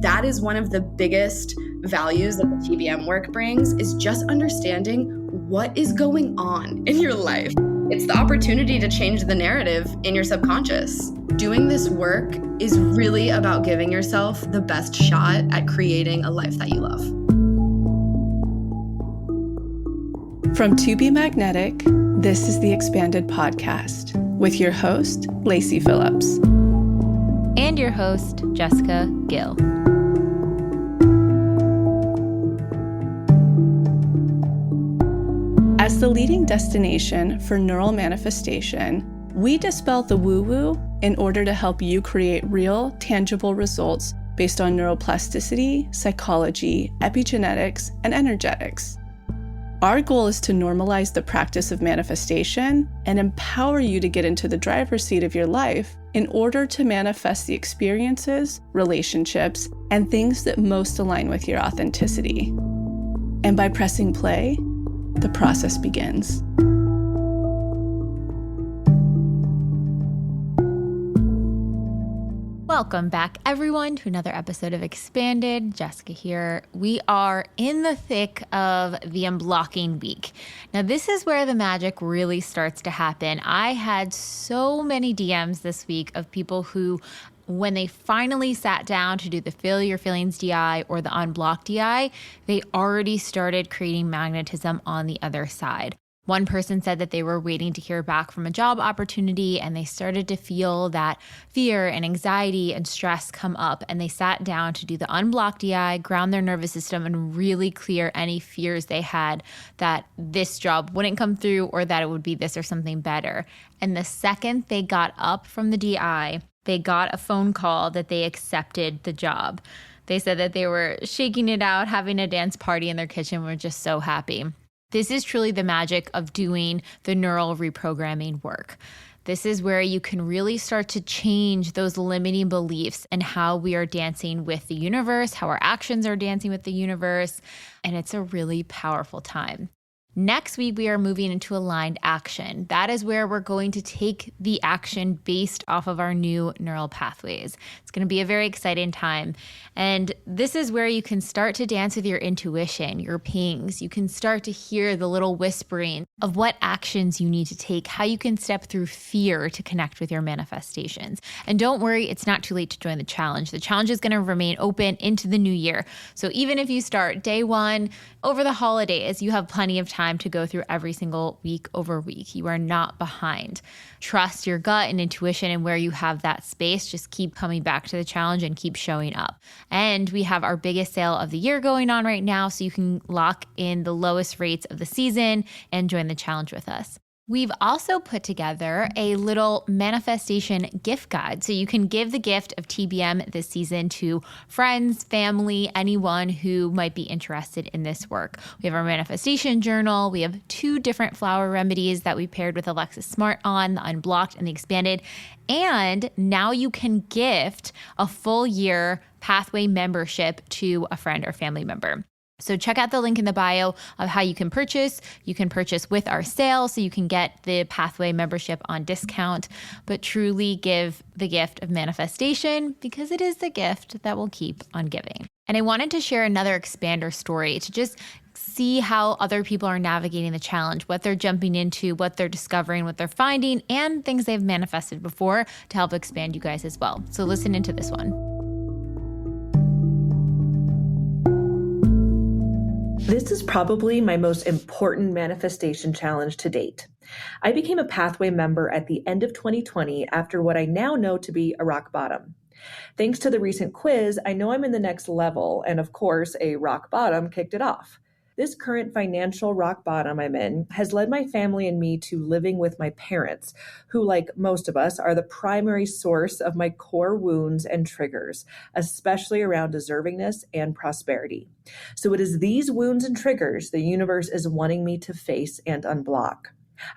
that is one of the biggest values that the TBM work brings, is just understanding what is going on in your life. It's the opportunity to change the narrative in your subconscious. Doing this work is really about giving yourself the best shot at creating a life that you love. From To Be Magnetic, this is the Expanded Podcast with your host, Lacey Phillips. And your host, Jessica Gill. As the leading destination for neural manifestation, we dispel the woo-woo in order to help you create real, tangible results based on neuroplasticity, psychology, epigenetics, and energetics. Our goal is to normalize the practice of manifestation and empower you to get into the driver's seat of your life in order to manifest the experiences, relationships, and things that most align with your authenticity. And by pressing play, the process begins. Welcome back, everyone, to another episode of Expanded. Jessica here. We are in the thick of the unblocking week. Now, this is where the magic really starts to happen. I had so many DMs this week of people who, when they finally sat down to do the Feel Your Feelings DI or the Unblock DI, they already started creating magnetism on the other side. One person said that they were waiting to hear back from a job opportunity and they started to feel that fear and anxiety and stress come up, and they sat down to do the Unblock DI, ground their nervous system, and really clear any fears they had that this job wouldn't come through or that it would be this or something better. And the second they got up from the DI, they got a phone call that they accepted the job. They said that they were shaking it out, having a dance party in their kitchen, were just so happy. This is truly the magic of doing the neural reprogramming work. This is where you can really start to change those limiting beliefs and how we are dancing with the universe, how our actions are dancing with the universe, and it's a really powerful time. Next week, we are moving into aligned action. That is where we're going to take the action based off of our new neural pathways. It's going to be a very exciting time. And this is where you can start to dance with your intuition, your pings. You can start to hear the little whispering of what actions you need to take, how you can step through fear to connect with your manifestations. And don't worry, it's not too late to join the challenge. The challenge is going to remain open into the new year. So even if you start day one over the holidays, you have plenty of time to go through every single week over week. You are not behind. Trust your gut and intuition, and where you have that space, just keep coming back to the challenge and keep showing up. And we have our biggest sale of the year going on right now, so you can lock in the lowest rates of the season and join the challenge with us. We've also put together a little manifestation gift guide, so you can give the gift of TBM this season to friends, family, anyone who might be interested in this work. We have our manifestation journal. We have 2 different flower remedies that we paired with Alexis Smart on, the Unblocked and the Expanded. And now you can gift a full year pathway membership to a friend or family member. So check out the link in the bio of how you can purchase. You can purchase with our sale, so you can get the pathway membership on discount, but truly give the gift of manifestation, because it is the gift that will keep on giving. And I wanted to share another expander story to just see how other people are navigating the challenge, what they're jumping into, what they're discovering, what they're finding, and things they've manifested before to help expand you guys as well. So listen into this one. This is probably my most important manifestation challenge to date. I became a pathway member at the end of 2020 after what I now know to be a rock bottom. Thanks to the recent quiz, I know I'm in the next level, and of course, a rock bottom kicked it off. This current financial rock bottom I'm in has led my family and me to living with my parents, who, like most of us, are the primary source of my core wounds and triggers, especially around deservingness and prosperity. So it is these wounds and triggers the universe is wanting me to face and unblock.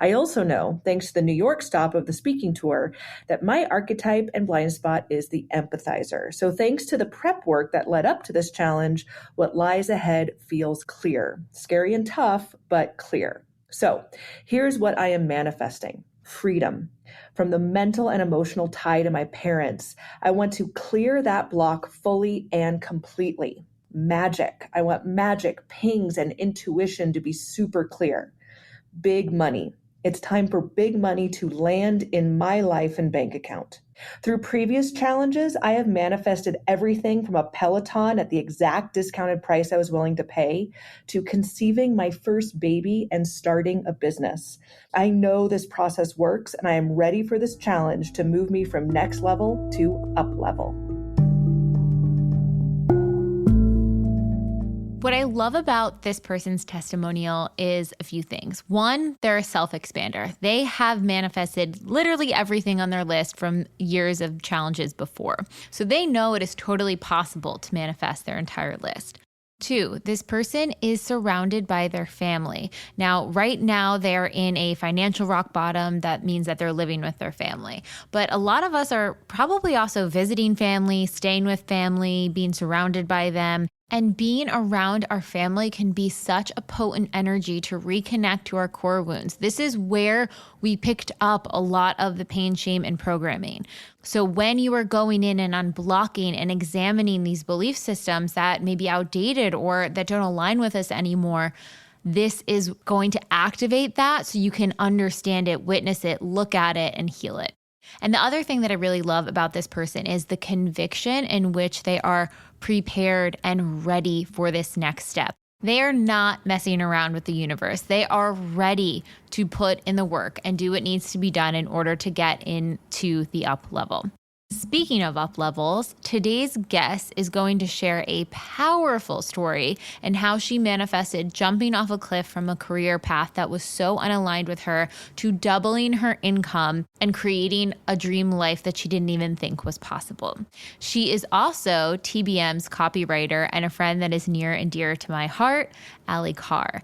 I also know, thanks to the New York stop of the speaking tour, that my archetype and blind spot is the empathizer. So thanks to the prep work that led up to this challenge, what lies ahead feels clear. Scary and tough, but clear. So here's what I am manifesting. Freedom. From the mental and emotional tie to my parents, I want to clear that block fully and completely. Magic. I want magic, pings, and intuition to be super clear. Big money. It's time for big money to land in my life and bank account. Through previous challenges, I have manifested everything from a Peloton at the exact discounted price I was willing to pay to conceiving my first baby and starting a business. I know this process works, and I am ready for this challenge to move me from next level to up level. What I love about this person's testimonial is a few things. One, they're a self-expander. They have manifested literally everything on their list from years of challenges before. So they know it is totally possible to manifest their entire list. Two, this person is surrounded by their family. Now, right now, they're in a financial rock bottom. That means that they're living with their family. But a lot of us are probably also visiting family, staying with family, being surrounded by them. And being around our family can be such a potent energy to reconnect to our core wounds. This is where we picked up a lot of the pain, shame, and programming. So when you are going in and unblocking and examining these belief systems that may be outdated or that don't align with us anymore, this is going to activate that so you can understand it, witness it, look at it, and heal it. And the other thing that I really love about this person is the conviction in which they are prepared and ready for this next step. They are not messing around with the universe. They are ready to put in the work and do what needs to be done in order to get into the up level. Speaking of up levels, today's guest is going to share a powerful story and how she manifested jumping off a cliff from a career path that was so unaligned with her to doubling her income and creating a dream life that she didn't even think was possible. She is also TBM's copywriter and a friend that is near and dear to my heart, Allie Carr.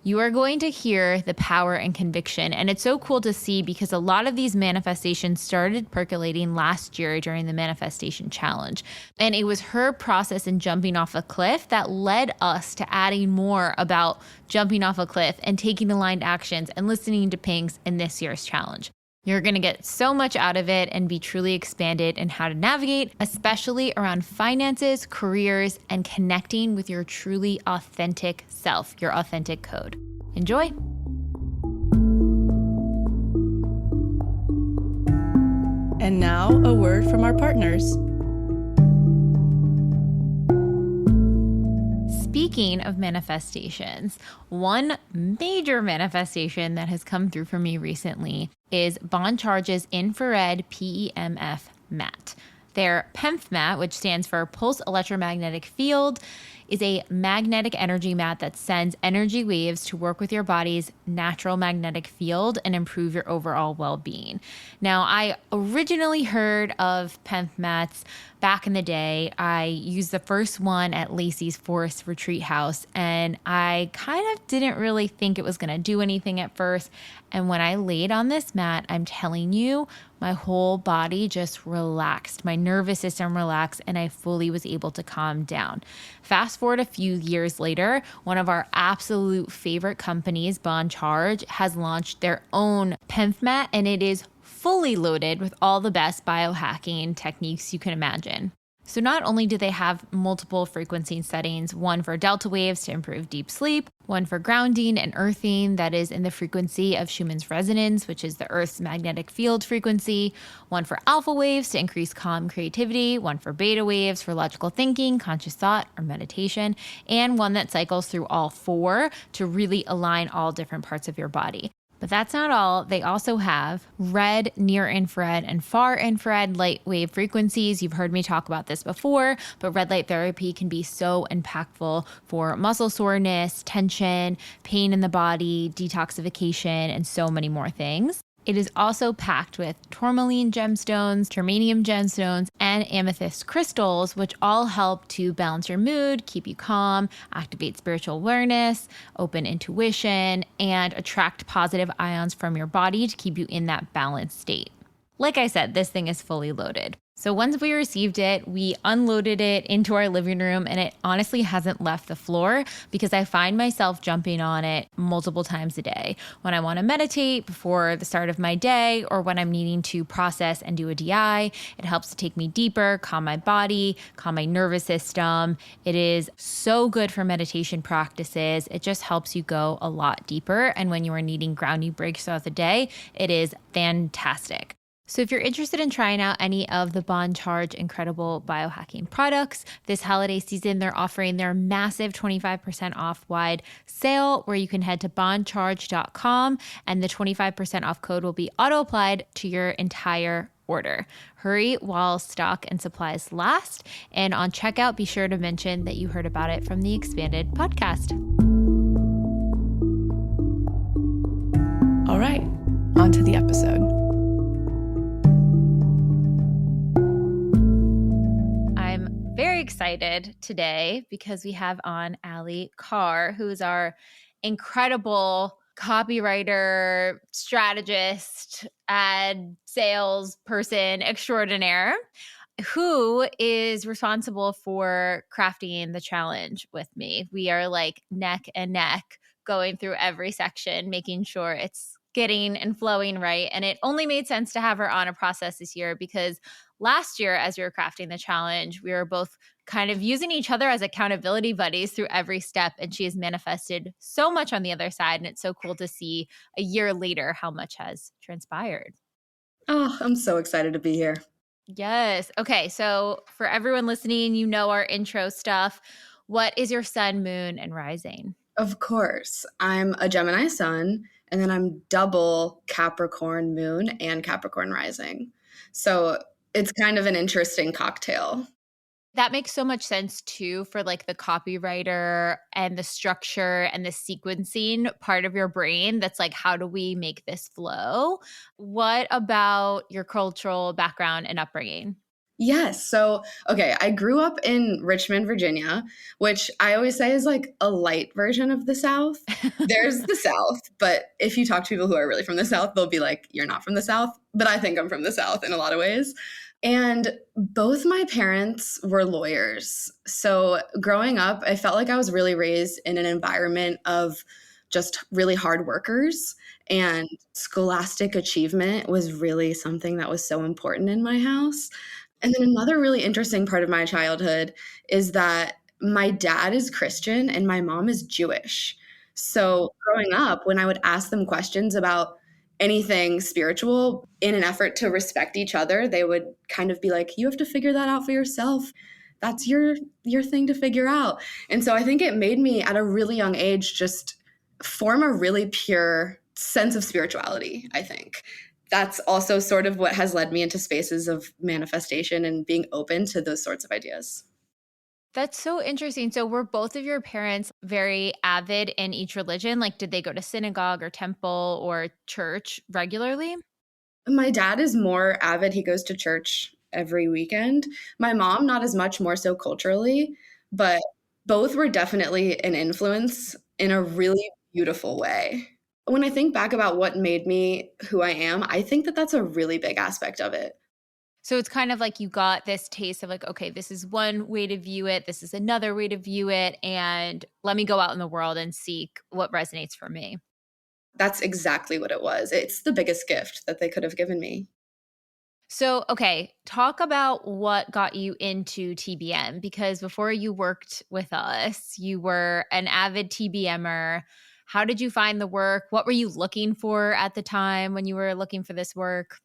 You are going to hear the power and conviction. And it's so cool to see because a lot of these manifestations started percolating last year during the Manifestation Challenge. And it was her process in jumping off a cliff that led us to adding more about jumping off a cliff and taking aligned actions and listening to pings in this year's challenge. You're going to get so much out of it and be truly expanded in how to navigate, especially around finances, careers, and connecting with your truly authentic self, your authentic code. Enjoy. And now a word from our partners. Speaking of manifestations, one major manifestation that has come through for me recently is Bon Charge's infrared PEMF mat. Their PEMF mat, which stands for Pulse Electromagnetic Field, is a magnetic energy mat that sends energy waves to work with your body's natural magnetic field and improve your overall well-being. Now, I originally heard of PEMF mats back in the day. I used the first one at Lacey's Forest Retreat House, and I kind of didn't really think it was going to do anything at first. And when I laid on this mat, I'm telling you, my whole body just relaxed. My nervous system relaxed, and I fully was able to calm down. Fast forward a few years later, one of our absolute favorite companies, Bon Charge, has launched their own PEMF mat, and it is fully loaded with all the best biohacking techniques you can imagine. So not only do they have multiple frequency settings, one for delta waves to improve deep sleep, one for grounding and earthing that is in the frequency of Schumann's resonance, which is the Earth's magnetic field frequency, one for alpha waves to increase calm creativity, one for beta waves for logical thinking, conscious thought, or meditation, and one that cycles through all four to really align all different parts of your body. But that's not all. They also have red, near infrared, and far infrared light wave frequencies. You've heard me talk about this before, but red light therapy can be so impactful for muscle soreness, tension, pain in the body, detoxification, and so many more things. It is also packed with tourmaline gemstones, germanium gemstones, and amethyst crystals, which all help to balance your mood, keep you calm, activate spiritual awareness, open intuition, and attract positive ions from your body to keep you in that balanced state. Like I said, this thing is fully loaded. So once we received it, we unloaded it into our living room, and it honestly hasn't left the floor because I find myself jumping on it multiple times a day. When I want to meditate before the start of my day, or when I'm needing to process and do a DI, it helps to take me deeper, calm my body, calm my nervous system. It is so good for meditation practices. It just helps you go a lot deeper. And when you are needing grounding breaks throughout the day, it is fantastic. So if you're interested in trying out any of the Bond Charge incredible biohacking products, this holiday season, they're offering their massive 25% off wide sale where you can head to bondcharge.com and the 25% off code will be auto-applied to your entire order. Hurry while stock and supplies last. And on checkout, be sure to mention that you heard about it from the Expanded podcast. All right, on to the episode. Very excited today because we have on Allie Carr, who is our incredible copywriter, strategist, ad sales person extraordinaire, who is responsible for crafting the challenge with me. We are like neck and neck going through every section, making sure it's getting and flowing right. And it only made sense to have her on a process this year because last year, as we were crafting the challenge, we were both kind of using each other as accountability buddies through every step. And she has manifested so much on the other side. And it's so cool to see a year later how much has transpired. Oh, I'm so excited to be here. Yes. Okay. So for everyone listening, you know our intro stuff. What is your sun, moon, and rising? Of course. I'm a Gemini sun, and then I'm double Capricorn moon and Capricorn rising. So it's kind of an interesting cocktail. That makes so much sense too for like the copywriter and the structure and the sequencing part of your brain. That's like, how do we make this flow? What about your cultural background and upbringing? Yes. So, okay, I grew up in Richmond, Virginia, which I always say is like a light version of the South. There's the South, but if you talk to people who are really from the South, they'll be like, you're not from the South. But I think I'm from the South in a lot of ways. And both my parents were lawyers. So growing up, I felt like I was really raised in an environment of just really hard workers. And scholastic achievement was really something that was so important in my house. And then another really interesting part of my childhood is that my dad is Christian and my mom is Jewish. So growing up, when I would ask them questions about anything spiritual in an effort to respect each other, they would kind of be like, you have to figure that out for yourself. That's your thing to figure out. And so I think it made me at a really young age just form a really pure sense of spirituality, I think. That's also sort of what has led me into spaces of manifestation and being open to those sorts of ideas. That's so interesting. So were both of your parents very avid in each religion? Like, did they go to synagogue or temple or church regularly? My dad is more avid. He goes to church every weekend. My mom, not as much, more so culturally, but both were definitely an influence in a really beautiful way. When I think back about what made me who I am, I think that that's a really big aspect of it. So it's kind of like you got this taste of like, okay, this is one way to view it. This is another way to view it. And let me go out in the world and seek what resonates for me. That's exactly what it was. It's the biggest gift that they could have given me. So, okay, talk about what got you into TBM, because before you worked with us, you were an avid TBMer. How did you find the work? What were you looking for at the time when you were looking for this work?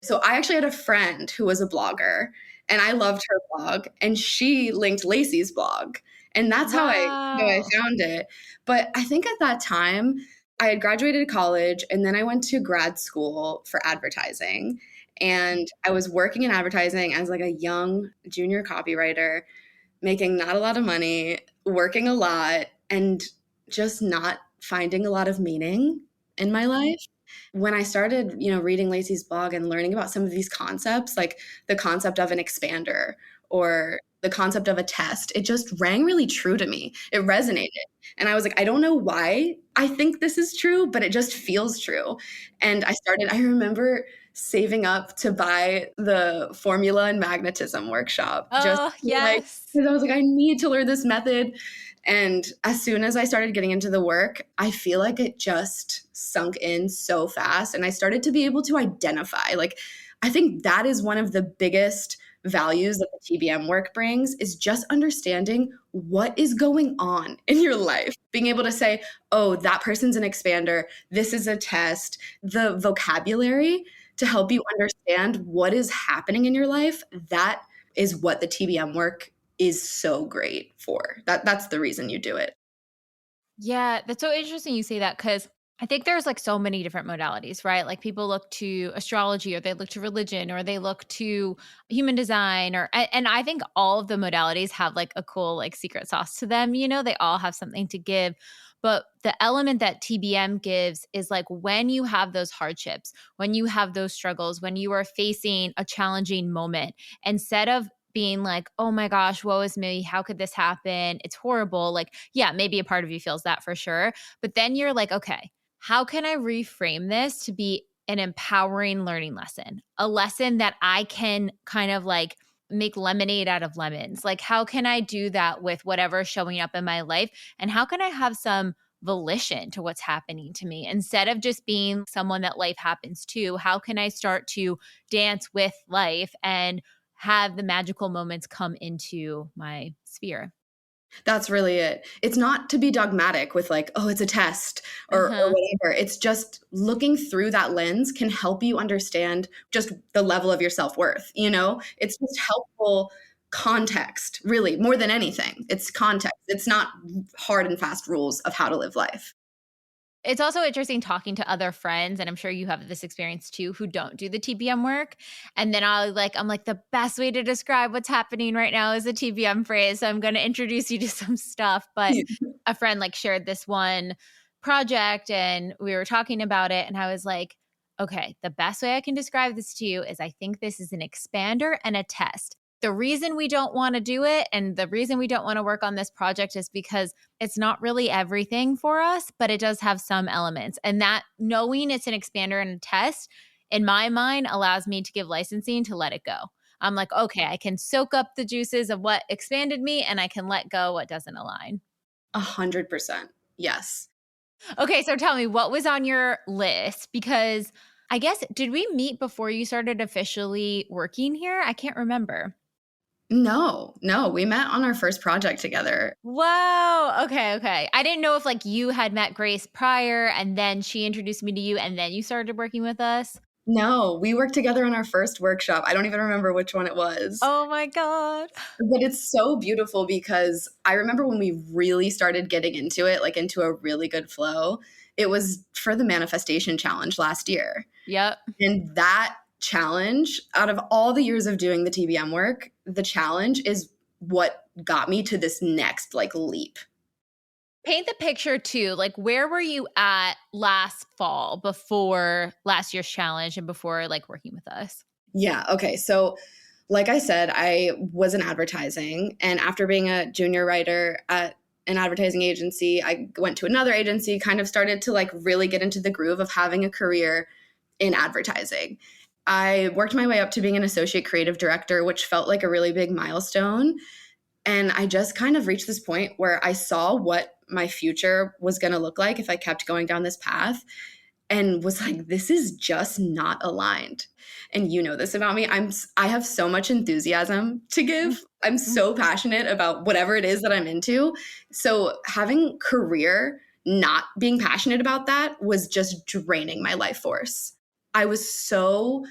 So I actually had a friend who was a blogger, and I loved her blog, and she linked Lacey's blog. And that's how I found it. But I think at that time, I had graduated college, and then I went to grad school for advertising. And I was working in advertising as like a young junior copywriter, making not a lot of money, working a lot, and just not finding a lot of meaning in my life. When I started, reading Lacey's blog and learning about some of these concepts, like the concept of an expander or the concept of a test, it just rang really true to me. It resonated. And I was like, I don't know why I think this is true, but it just feels true. And I remember saving up to buy the formula and magnetism workshop. Oh, yes. Because I was like, I need to learn this method. And as soon as I started getting into the work, I feel like it just sunk in so fast. And I started to be able to identify, like, I think that is one of the biggest values that the TBM work brings, is just understanding what is going on in your life. Being able to say, oh, that person's an expander. This is a test. The vocabulary to help you understand what is happening in your life, that is what the TBM work is so great for. That's the reason you do it. Yeah, that's so interesting you say that, because I think there's like so many different modalities, right? Like people look to astrology, or they look to religion, or they look to human design, and I think all of the modalities have like a cool like secret sauce to them, they all have something to give. But the element that TBM gives is like when you have those hardships, when you have those struggles, when you are facing a challenging moment, instead of being like, oh my gosh, woe is me, how could this happen? It's horrible. Like, yeah, maybe a part of you feels that for sure. But then you're like, okay, how can I reframe this to be an empowering learning lesson? A lesson that I can kind of like make lemonade out of lemons. Like, how can I do that with whatever's showing up in my life? And how can I have some volition to what's happening to me instead of just being someone that life happens to? How can I start to dance with life and have the magical moments come into my sphere? That's really it. It's not to be dogmatic with like, oh, it's a test or whatever. It's just looking through that lens can help you understand just the level of your self-worth. It's just helpful context, really, more than anything. It's context. It's not hard and fast rules of how to live life. It's also interesting talking to other friends, and I'm sure you have this experience too, who don't do the TBM work. And then I'm like, the best way to describe what's happening right now is a TBM phrase. So I'm going to introduce you to some stuff. But a friend like shared this one project and we were talking about it. And I was like, okay, the best way I can describe this to you is I think this is an expander and a test. The reason we don't want to do it and the reason we don't want to work on this project is because it's not really everything for us, but it does have some elements. And that knowing it's an expander and a test, in my mind, allows me to give licensing to let it go. I'm like, okay, I can soak up the juices of what expanded me and I can let go what doesn't align. 100%. Yes. Okay, so tell me, what was on your list? Because I guess, did we meet before you started officially working here? I can't remember. No, we met on our first project together. Wow. Okay. I didn't know if like you had met Grace prior and then she introduced me to you and then you started working with us. No, we worked together on our first workshop. I don't even remember which one it was. Oh my God. But it's so beautiful because I remember when we really started getting into it, like into a really good flow, it was for the Manifestation Challenge last year. Yep. And that challenge, out of all the years of doing the TBM work, the challenge is what got me to this next like leap. Paint the picture too. Like, where were you at last fall before last year's challenge and before like working with us? Yeah. Okay. So like I said, I was in advertising, and after being a junior writer at an advertising agency, I went to another agency, kind of started to like really get into the groove of having a career in advertising. I worked my way up to being an associate creative director, which felt like a really big milestone. And I just kind of reached this point where I saw what my future was going to look like if I kept going down this path, and was like, this is just not aligned. And you know this about me. I have so much enthusiasm to give. I'm so passionate about whatever it is that I'm into. So having career not being passionate about that was just draining my life force. I was so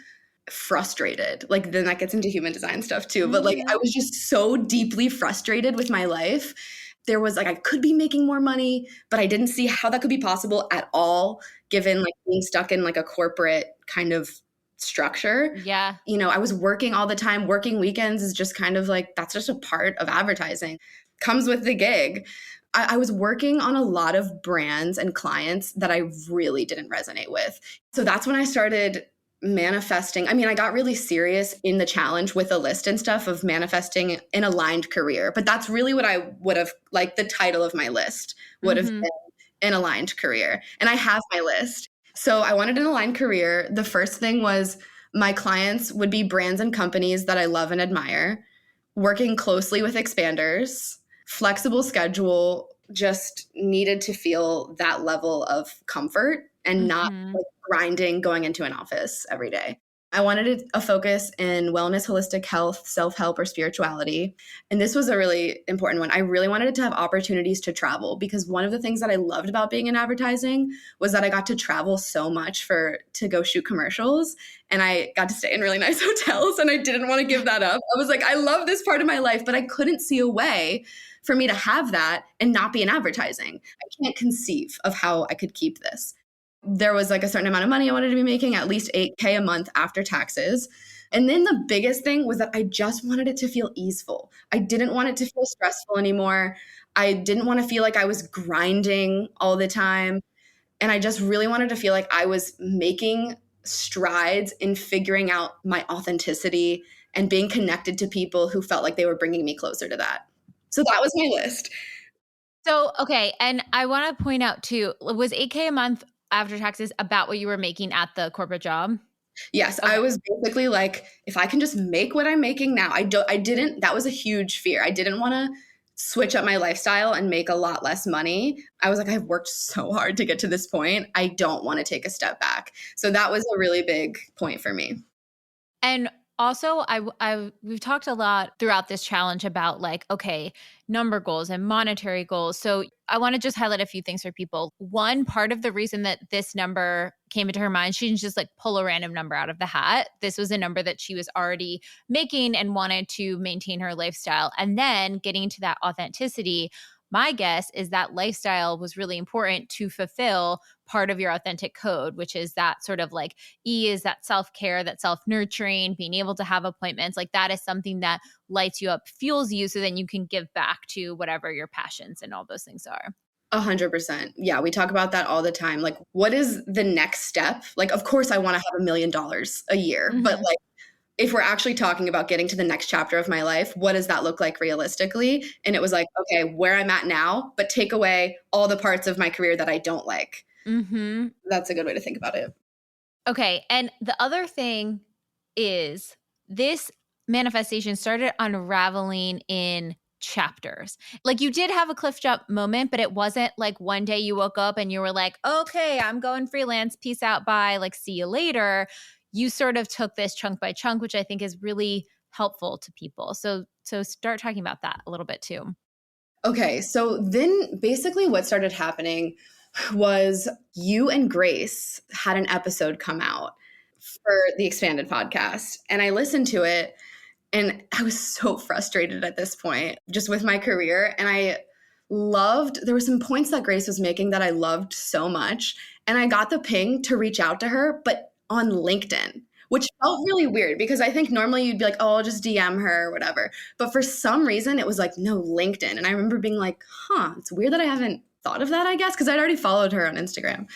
frustrated. Like, then that gets into human design stuff too. But like, I was just so deeply frustrated with my life. There was like, I could be making more money, but I didn't see how that could be possible at all, given like being stuck in like a corporate kind of structure. Yeah. I was working all the time. Working weekends is just kind of like, that's just a part of advertising. Comes with the gig. I was working on a lot of brands and clients that I really didn't resonate with. So that's when I started manifesting. I mean, I got really serious in the challenge with a list and stuff of manifesting an aligned career. But that's really what I would have, like the title of my list would have been, an aligned career. And I have my list. So I wanted an aligned career. The first thing was My clients would be brands and companies that I love and admire, working closely with expanders, flexible schedule, just needed to feel that level of comfort and not like grinding going into an office every day. I wanted a focus in wellness, holistic health, self-help, or spirituality. And this was a really important one. I really wanted it to have opportunities to travel, because one of the things that I loved about being in advertising was that I got to travel so much to go shoot commercials. And I got to stay in really nice hotels, and I didn't want to give that up. I was like, I love this part of my life, but I couldn't see a way for me to have that and not be in advertising. I can't conceive of how I could keep this. There was like a certain amount of money I wanted to be making, at least $8,000 a month after taxes. And then the biggest thing was that I just wanted it to feel easeful. I didn't want it to feel stressful anymore. I didn't want to feel like I was grinding all the time. And I just really wanted to feel like I was making strides in figuring out my authenticity and being connected to people who felt like they were bringing me closer to that. So that was my list. So, okay. And I want to point out too, was $8,000 a month after taxes about what you were making at the corporate job? Yes. Okay. I was basically like, if I can just make what I'm making now, that was a huge fear. I didn't want to switch up my lifestyle and make a lot less money. I was like, I've worked so hard to get to this point. I don't want to take a step back. So that was a really big point for me. And also, we've talked a lot throughout this challenge about like, okay, number goals and monetary goals. So I want to just highlight a few things for people. One, part of the reason that this number came into her mind, she didn't just like pull a random number out of the hat. This was a number that she was already making and wanted to maintain her lifestyle. And then getting into that authenticity, my guess is that lifestyle was really important to fulfill part of your authentic code, which is that sort of like E is that self-care, that self-nurturing, being able to have appointments. Like that is something that lights you up, fuels you, so then you can give back to whatever your passions and all those things are. 100%. Yeah, we talk about that all the time. Like, what is the next step? Like, of course, I want to have $1 million a year, but like, if we're actually talking about getting to the next chapter of my life, what does that look like realistically? And it was like, okay, where I'm at now, but take away all the parts of my career that I don't like. That's a good way to think about it. Okay. And the other thing is this manifestation started unraveling in chapters. Like you did have a cliff jump moment, but it wasn't like one day you woke up and you were like, okay, I'm going freelance. Peace out. Bye. Like, see you later. You sort of took this chunk by chunk, which I think is really helpful to people. So start talking about that a little bit too. Okay. So then basically what started happening was you and Grace had an episode come out for the Expanded podcast. And I listened to it and I was so frustrated at this point just with my career. And there were some points that Grace was making that I loved so much. And I got the ping to reach out to her, but on LinkedIn, which felt really weird because I think normally you'd be like, oh, I'll just DM her or whatever. But for some reason it was like, no, LinkedIn. And I remember being like, it's weird that I haven't thought of that, I guess, because I'd already followed her on Instagram.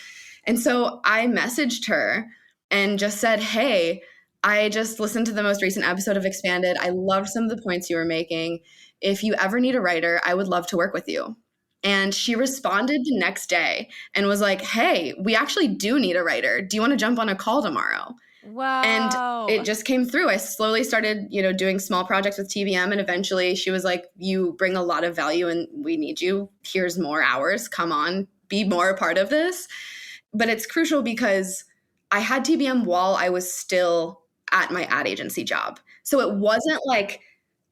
And so I messaged her and just said, hey, I just listened to the most recent episode of Expanded. I loved some of the points you were making. If you ever need a writer, I would love to work with you. And she responded the next day and was like, hey, we actually do need a writer. Do you want to jump on a call tomorrow? Wow. And it just came through. I slowly started, doing small projects with TBM. And eventually she was like, you bring a lot of value and we need you. Here's more hours. Come on, be more a part of this. But it's crucial because I had TBM while I was still at my ad agency job. So it wasn't like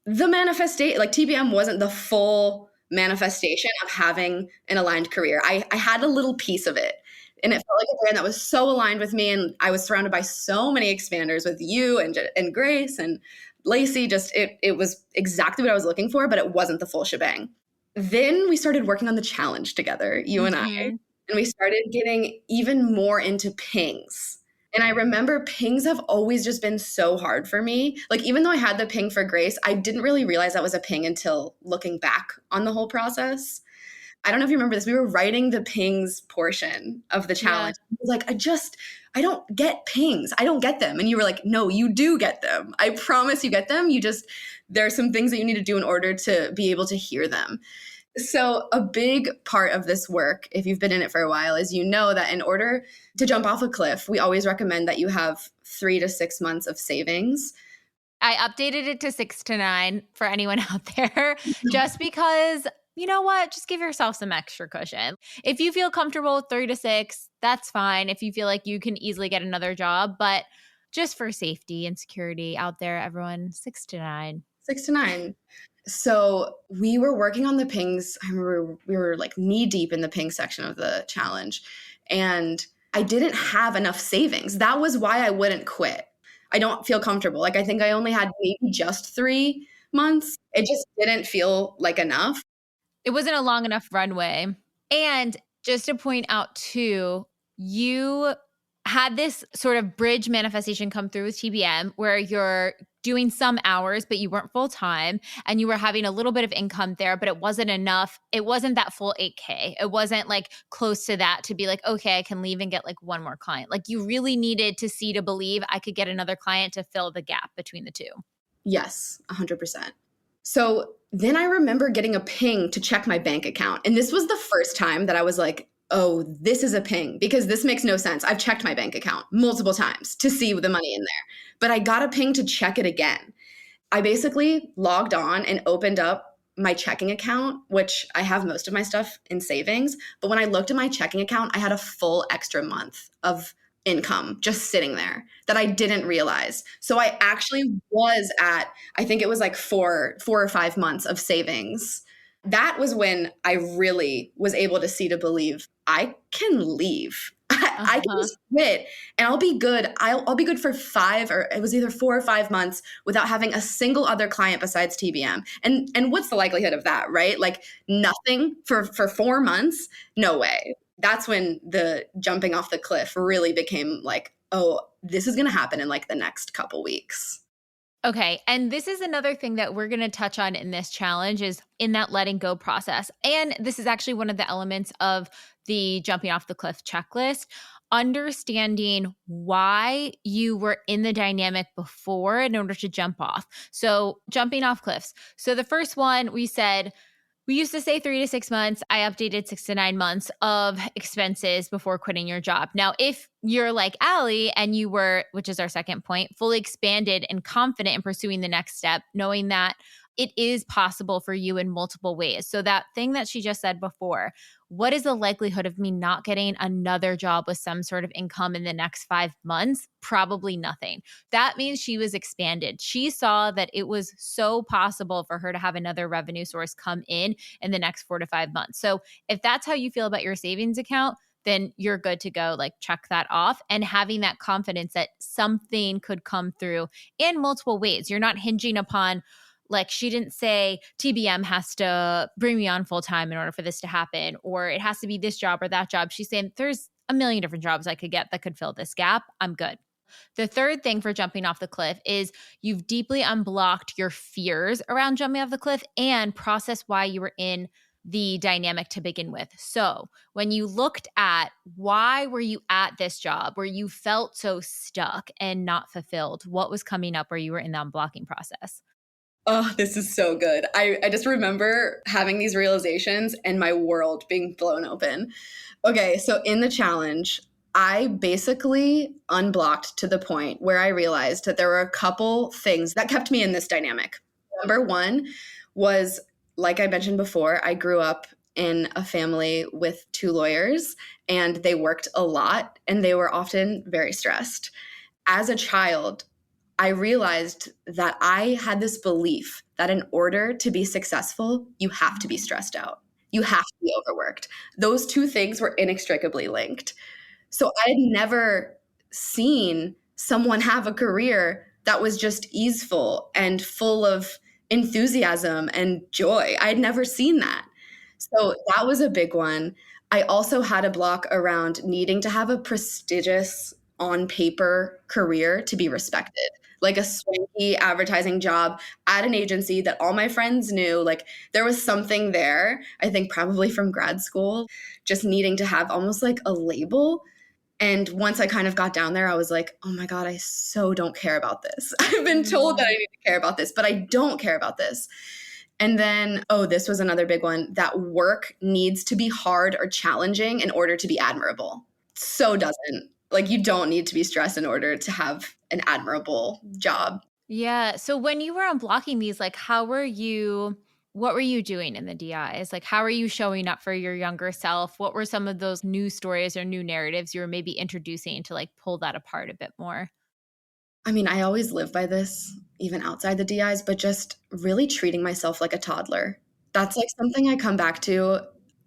the manifestation, like TBM wasn't the full manifestation of having an aligned career. I had a little piece of it. And it felt like a brand that was so aligned with me. And I was surrounded by so many expanders with you and Grace and Lacey. Just it was exactly what I was looking for, but it wasn't the full shebang. Then we started working on the challenge together, you and I. And we started getting even more into pings. And I remember pings have always just been so hard for me. Like, even though I had the ping for Grace, I didn't really realize that was a ping until looking back on the whole process. I don't know if you remember this. We were writing the pings portion of the challenge. Yeah. I was like, I don't get pings. I don't get them. And you were like, no, you do get them. I promise you get them. There are some things that you need to do in order to be able to hear them. So a big part of this work, if you've been in it for a while, is that in order to jump off a cliff, we always recommend that you have 3 to 6 months of savings. I updated it to 6 to 9 for anyone out there, just because, you know what? Just give yourself some extra cushion. If you feel comfortable with 3 to 6, that's fine. If you feel like you can easily get another job, but just for safety and security out there, everyone, 6 to 9. 6 to 9. So we were working on the pings. I remember we were like knee deep in the ping section of the challenge, and I didn't have enough savings. That was why I wouldn't quit. I don't feel comfortable. Like I think I only had maybe just 3 months. It just didn't feel like enough. It wasn't a long enough runway. And just to point out too, you had this sort of bridge manifestation come through with TBM where you're doing some hours, but you weren't full time and you were having a little bit of income there, but it wasn't enough. It wasn't that full 8K. It wasn't like close to that to be like, okay, I can leave and get like one more client. Like you really needed to see to believe I could get another client to fill the gap between the two. Yes, 100%. So then I remember getting a ping to check my bank account. And this was the first time that I was like, oh, this is a ping because this makes no sense. I've checked my bank account multiple times to see the money in there, but I got a ping to check it again. I basically logged on and opened up my checking account, which I have most of my stuff in savings. But when I looked at my checking account, I had a full extra month of income just sitting there that I didn't realize. So I actually was at, I think it was like 4 or 5 months of savings. That was when I really was able to see to believe I can leave. I can just quit and I'll be good. I'll be good for 5 or it was either 4 or 5 months without having a single other client besides TBM. And what's the likelihood of that, right? Like nothing for 4 months? No way. That's when the jumping off the cliff really became like, oh, this is going to happen in like the next couple weeks. Okay. And this is another thing that we're going to touch on in this challenge is in that letting go process. And this is actually one of the elements of the jumping off the cliff checklist, understanding why you were in the dynamic before in order to jump off. So jumping off cliffs. So the first one we said, we used to say 3 to 6 months. I updated 6 to 9 months of expenses before quitting your job. Now, if you're like Allie and you were, which is our second point, fully expanded and confident in pursuing the next step, knowing that it is possible for you in multiple ways. So that thing that she just said before, what is the likelihood of me not getting another job with some sort of income in the next 5 months? Probably nothing. That means she was expanded. She saw that it was so possible for her to have another revenue source come in the next 4 to 5 months. So if that's how you feel about your savings account, then you're good to go. Like check that off and having that confidence that something could come through in multiple ways. You're not hinging upon, like she didn't say TBM has to bring me on full time in order for this to happen, or it has to be this job or that job. She's saying there's a million different jobs I could get that could fill this gap. I'm good. The third thing for jumping off the cliff is you've deeply unblocked your fears around jumping off the cliff and process why you were in the dynamic to begin with. So when you looked at why were you at this job where you felt so stuck and not fulfilled, what was coming up where you were in the unblocking process? Oh, this is so good. I just remember having these realizations and my world being blown open. Okay, so in the challenge, I basically unblocked to the point where I realized that there were a couple things that kept me in this dynamic. Number one was, like I mentioned before, I grew up in a family with 2 lawyers and they worked a lot and they were often very stressed. As a child, I realized that I had this belief that in order to be successful, you have to be stressed out. You have to be overworked. Those 2 things were inextricably linked. So I had never seen someone have a career that was just easeful and full of enthusiasm and joy. I had never seen that. So that was a big one. I also had a block around needing to have a prestigious on paper career to be respected, like a swanky advertising job at an agency that all my friends knew. Like there was something there, I think probably from grad school, just needing to have almost like a label. And once I kind of got down there, I was like, oh my God, I so don't care about this. I've been told that I need to care about this, but I don't care about this. And then, this was another big one, that work needs to be hard or challenging in order to be admirable. So doesn't. Like, you don't need to be stressed in order to have an admirable job. Yeah. So when you were unblocking these, like, what were you doing in the DIs? Like, how are you showing up for your younger self? What were some of those new stories or new narratives you were maybe introducing to like pull that apart a bit more? I mean, I always live by this, even outside the DIs, but just really treating myself like a toddler. That's like something I come back to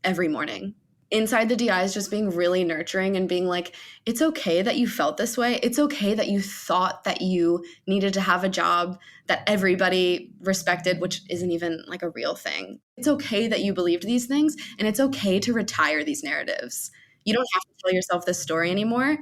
every morning. Inside the DIs, just being really nurturing and being like, it's okay that you felt this way. It's okay that you thought that you needed to have a job that everybody respected, which isn't even like a real thing. It's okay that you believed these things, and it's okay to retire these narratives. You don't have to tell yourself this story anymore.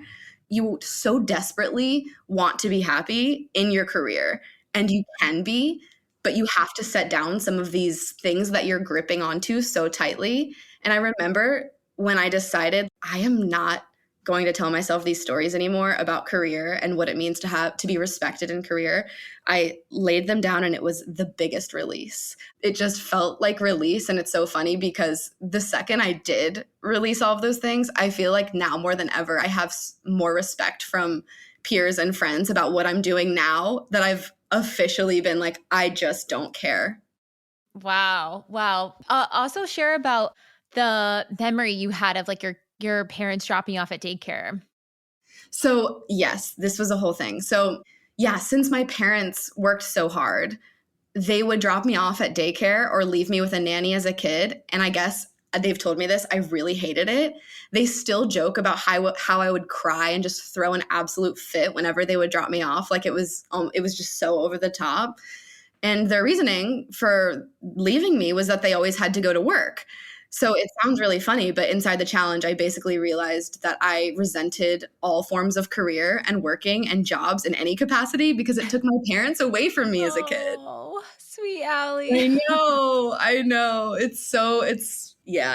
You so desperately want to be happy in your career, and you can be, but you have to set down some of these things that you're gripping onto so tightly. And I remember when I decided I am not going to tell myself these stories anymore about career and what it means to be respected in career, I laid them down, and it was the biggest release. It just felt like release. And it's so funny because the second I did release all of those things, I feel like now more than ever, I have more respect from peers and friends about what I'm doing now, that I've officially been like, I just don't care. Wow. Also share about the memory you had of like your parents dropping you off at daycare. So yes, this was a whole thing. So yeah, since my parents worked so hard, they would drop me off at daycare or leave me with a nanny as a kid. And I guess they've told me this, I really hated it. They still joke about how I would cry and just throw an absolute fit whenever they would drop me off. Like it was just so over the top. And their reasoning for leaving me was that they always had to go to work. So it sounds really funny, but inside the challenge, I basically realized that I resented all forms of career and working and jobs in any capacity because it took my parents away from me as a kid. Oh, sweet Allie. I know.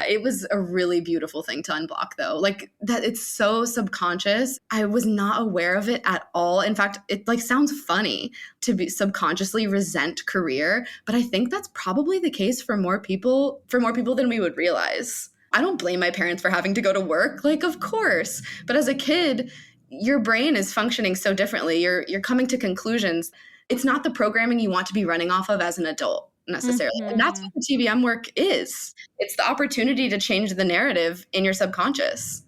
It was a really beautiful thing to unblock though. Like that it's so subconscious. I was not aware of it at all. In fact, it like sounds funny to be subconsciously resent career, but I think that's probably the case for more people than we would realize. I don't blame my parents for having to go to work, like of course. But as a kid, your brain is functioning so differently. You're coming to conclusions. It's not the programming you want to be running off of as an adult necessarily. Mm-hmm. And that's what the TBM work is. It's the opportunity to change the narrative in your subconscious.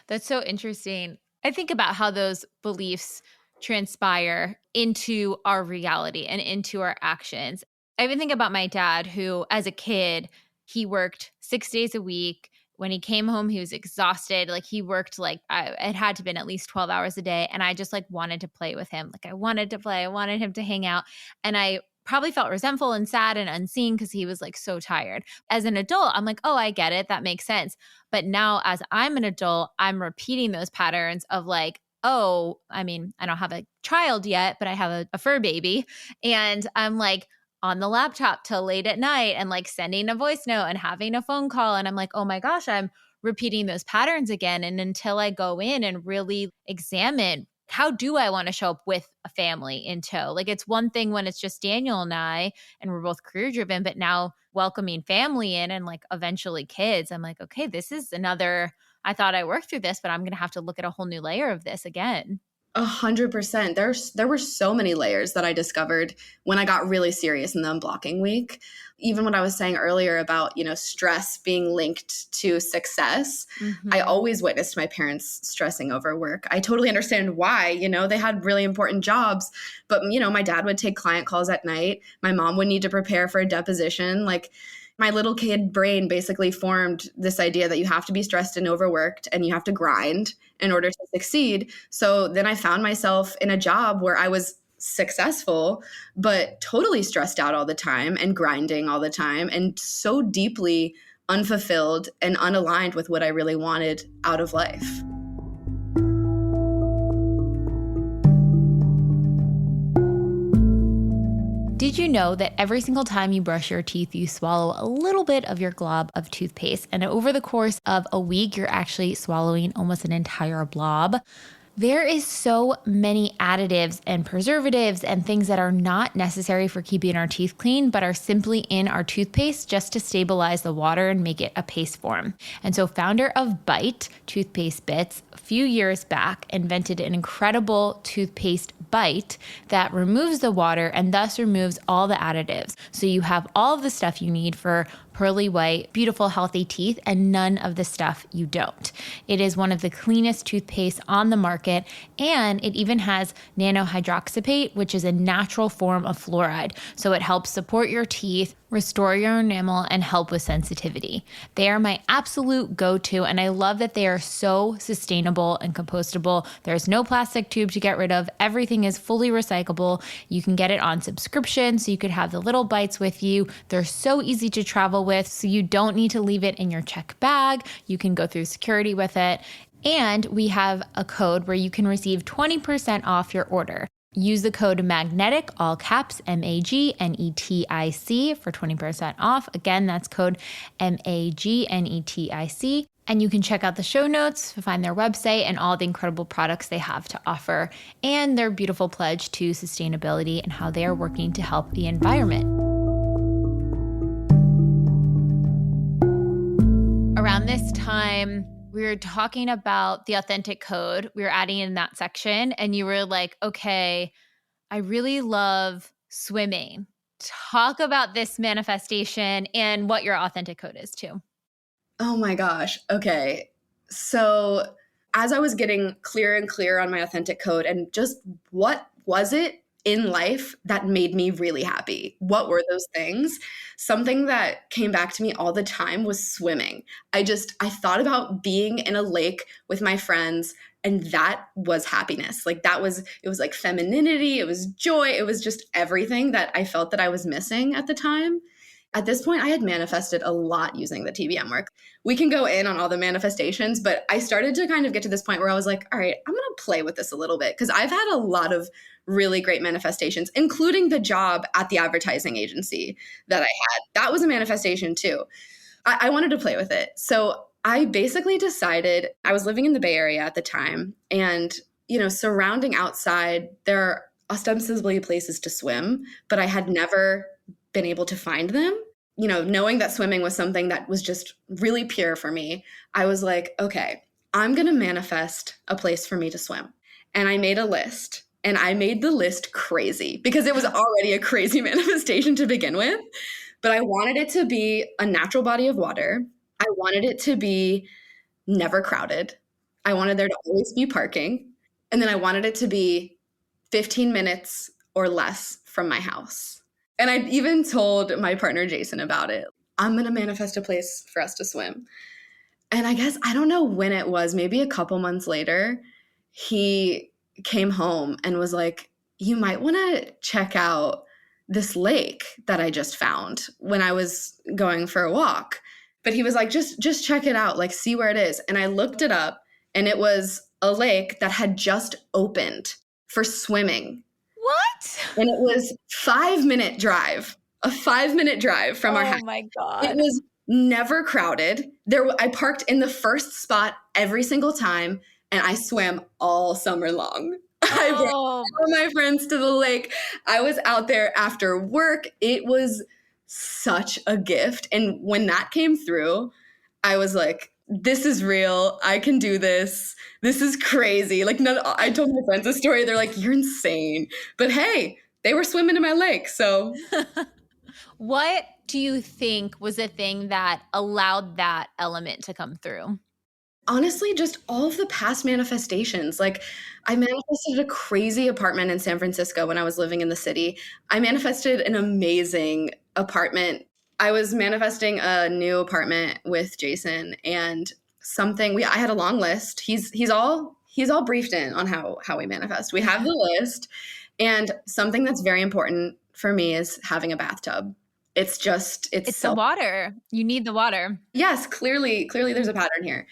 That's so interesting. I think about how those beliefs transpire into our reality and into our actions. I even think about my dad, who as a kid, he worked 6 days a week. When he came home, he was exhausted. Like he worked it had to been at least 12 hours a day. And I just like wanted to play with him. Like I wanted to play. I wanted him to hang out. And I probably felt resentful and sad and unseen because he was like so tired. As an adult, I'm like, oh, I get it. That makes sense. But now as I'm an adult, I'm repeating those patterns of like, oh, I mean, I don't have a child yet, but I have a fur baby. And I'm like, on the laptop till late at night and like sending a voice note and having a phone call. And I'm like, oh my gosh, I'm repeating those patterns again. And until I go in and really examine, how do I want to show up with a family in tow? Like it's one thing when it's just Daniel and I, and we're both career driven, but now welcoming family in and like eventually kids, I'm like, okay, this is another, I thought I worked through this, but I'm going to have to look at a whole new layer of this again. 100%. There were so many layers that I discovered when I got really serious in the unblocking week. Even what I was saying earlier about, stress being linked to success, mm-hmm. I always witnessed my parents stressing over work. I totally understand why, they had really important jobs, but, my dad would take client calls at night. My mom would need to prepare for a deposition. Like my little kid brain basically formed this idea that you have to be stressed and overworked and you have to grind in order to succeed. So then I found myself in a job where I was successful, but totally stressed out all the time and grinding all the time and so deeply unfulfilled and unaligned with what I really wanted out of life. Did you know that every single time you brush your teeth, you swallow a little bit of your glob of toothpaste? And over the course of a week, you're actually swallowing almost an entire blob. There is so many additives and preservatives and things that are not necessary for keeping our teeth clean, but are simply in our toothpaste just to stabilize the water and make it a paste form. And so founder of Bite Toothpaste Bits a few years back invented an incredible toothpaste bite that removes the water and thus removes all the additives. So you have all of the stuff you need for pearly white, beautiful, healthy teeth, and none of the stuff you don't. It is one of the cleanest toothpastes on the market, and it even has nanohydroxypate, which is a natural form of fluoride. So it helps support your teeth, restore your enamel, and help with sensitivity. They are my absolute go-to, and I love that they are so sustainable and compostable. There's no plastic tube to get rid of. Everything is fully recyclable. You can get it on subscription, so you could have the little bites with you. They're so easy to travel with, so you don't need to leave it in your check bag. You can go through security with it. And we have a code where you can receive 20% off your order. Use the code MAGNETIC, all caps, MAGNETIC for 20% off. Again, that's code MAGNETIC. And you can check out the show notes to find their website and all the incredible products they have to offer and their beautiful pledge to sustainability and how they are working to help the environment. Around this time, we were talking about the authentic code. We were adding in that section, and you were like, okay, I really love swimming. Talk about this manifestation and what your authentic code is too. Oh my gosh. Okay. So as I was getting clearer and clearer on my authentic code and just what was it in life that made me really happy? What were those things? Something that came back to me all the time was swimming. I thought about being in a lake with my friends, and that was happiness. Like it was like femininity, it was joy, it was just everything that I felt that I was missing at the time. At this point, I had manifested a lot using the TBM work. We can go in on all the manifestations, but I started to kind of get to this point where I was like, all right, I'm going to play with this a little bit because I've had a lot of really great manifestations, including the job at the advertising agency that I had. That was a manifestation too. I wanted to play with it. So I basically decided, I was living in the Bay Area at the time, and surrounding outside, there are ostensibly places to swim, but I had never been able to find them. Knowing that swimming was something that was just really pure for me, I was like, okay, I'm going to manifest a place for me to swim. And I made a list, and I made the list crazy because it was already a crazy manifestation to begin with. But I wanted it to be a natural body of water. I wanted it to be never crowded. I wanted there to always be parking. And then I wanted it to be 15 minutes or less from my house. And I even told my partner, Jason, about it. I'm going to manifest a place for us to swim. And I guess, I don't know when it was, maybe a couple months later, he came home and was like, you might want to check out this lake that I just found when I was going for a walk. But he was like, just check it out, like see where it is. And I looked it up, and it was a lake that had just opened for swimming. What? And it was a 5-minute drive from our house. Oh my God. It was never crowded. I parked in the first spot every single time, and I swam all summer long. I brought all my friends to the lake. I was out there after work. It was such a gift. And when that came through, I was like, this is real. I can do this. This is crazy. Like, I told my friends a story. They're like, you're insane. But hey, they were swimming in my lake. So what do you think was the thing that allowed that element to come through? Honestly, just all of the past manifestations. Like, I manifested a crazy apartment in San Francisco when I was living in the city. I manifested an amazing apartment. I was manifesting a new apartment with Jason, and I had a long list. He's all briefed in on how we manifest. We have the list, and something that's very important for me is having a bathtub. It's the water. You need the water. Yes, clearly there's a pattern here.